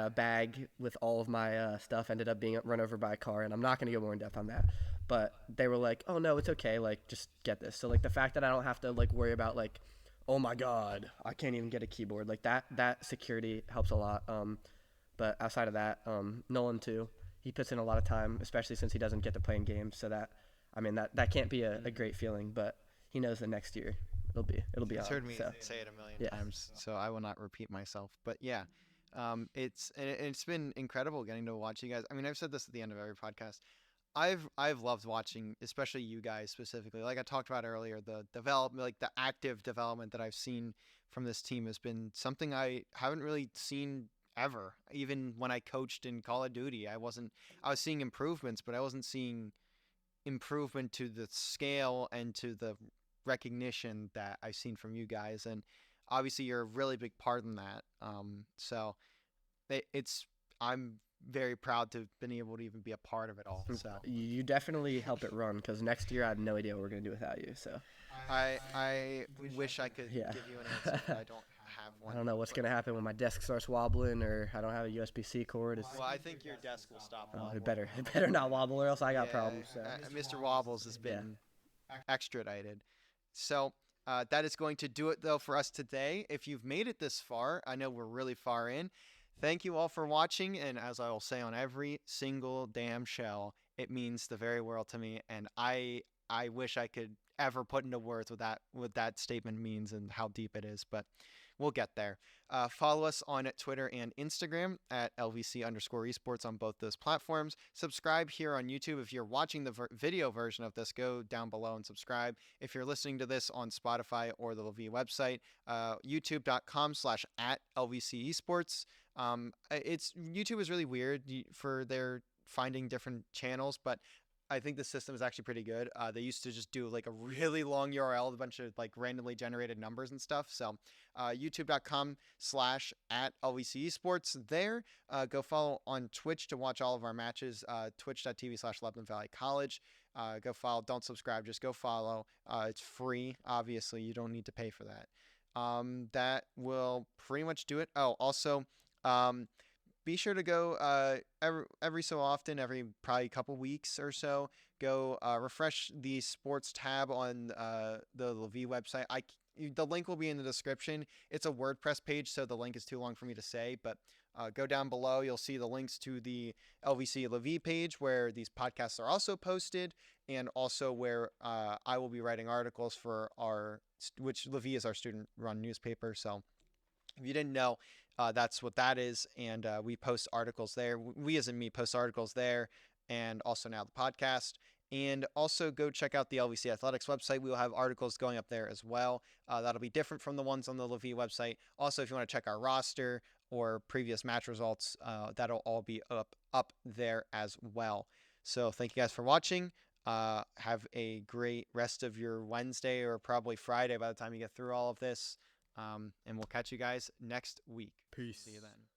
bag with all of my stuff ended up being run over by a car, and I'm not gonna go more in depth on that. But they were like, "Oh no, it's okay. Like, just get this." So like the fact that I don't have to like worry about like, "Oh my God, I can't even get a keyboard." Like that security helps a lot. But outside of that, Nolan too. He puts in a lot of time, especially since he doesn't get to play in games. So that, I mean, that can't be a great feeling. But he knows that next year it'll be He's on. heard me So say it a million yeah. times, so I will not repeat myself. But yeah, it's been incredible getting to watch you guys. I mean, I've said this at the end of every podcast. I've loved watching, especially you guys specifically. Like I talked about earlier, the development, like the active development that I've seen from this team has been something I haven't really seen ever. Even when I coached in Call of Duty, I was seeing improvements, but I wasn't seeing improvement to the scale and to the recognition that I've seen from you guys. And obviously, you're a really big part in that. So it's I'm very proud to have been able to even be a part of it all. So You definitely help it run because next year I have no idea what we're gonna do without you. So I wish I could yeah. give you an answer, but I don't have one. I don't know what's gonna happen when my desk starts wobbling or I don't have a USB-C cord. Well, I think your desk will stop wobbling. It better not wobble or else I got problems. So. Mr. Wobbles has been extradited. So that is going to do it, though, for us today. If you've made it this far, I know we're really far in. Thank you all for watching. And as I will say on every single damn show, it means the very world to me. And I wish I could ever put into words what that statement means and how deep it is. But we'll get there. Follow us on Twitter and Instagram at LVC_esports on both those platforms. Subscribe here on YouTube. If you're watching the video version of this, go down below and subscribe. If you're listening to this on Spotify or the lavie website, youtube.com/@LVC It's YouTube is really weird for their finding different channels, but I think the system is actually pretty good. They used to just do like a really long URL with a bunch of like randomly generated numbers and stuff. So youtube.com/@LVC Esports there. Go follow on Twitch to watch all of our matches. Twitch.tv/Lebanon Valley College. Go follow. Don't subscribe. Just go follow. It's free. Obviously, you don't need to pay for that. That will pretty much do it. Oh, also, be sure to go every so often, every probably couple weeks or so, go refresh the sports tab on the lavie website. The link will be in the description. It's a WordPress page, so the link is too long for me to say, but go down below. You'll see the links to the LVC lavie page where these podcasts are also posted, and also where I will be writing articles for which lavie is our student-run newspaper. So if you didn't know, that's what that is, and we post articles there. We, as in me, post articles there, and also now the podcast. And also go check out the LVC Athletics website. We will have articles going up there as well. That'll be different from the ones on the lavie website. Also, if you want to check our roster or previous match results, that'll all be up there as well. So thank you guys for watching. Have a great rest of your Wednesday or probably Friday by the time you get through all of this. And we'll catch you guys next week. Peace. See you then.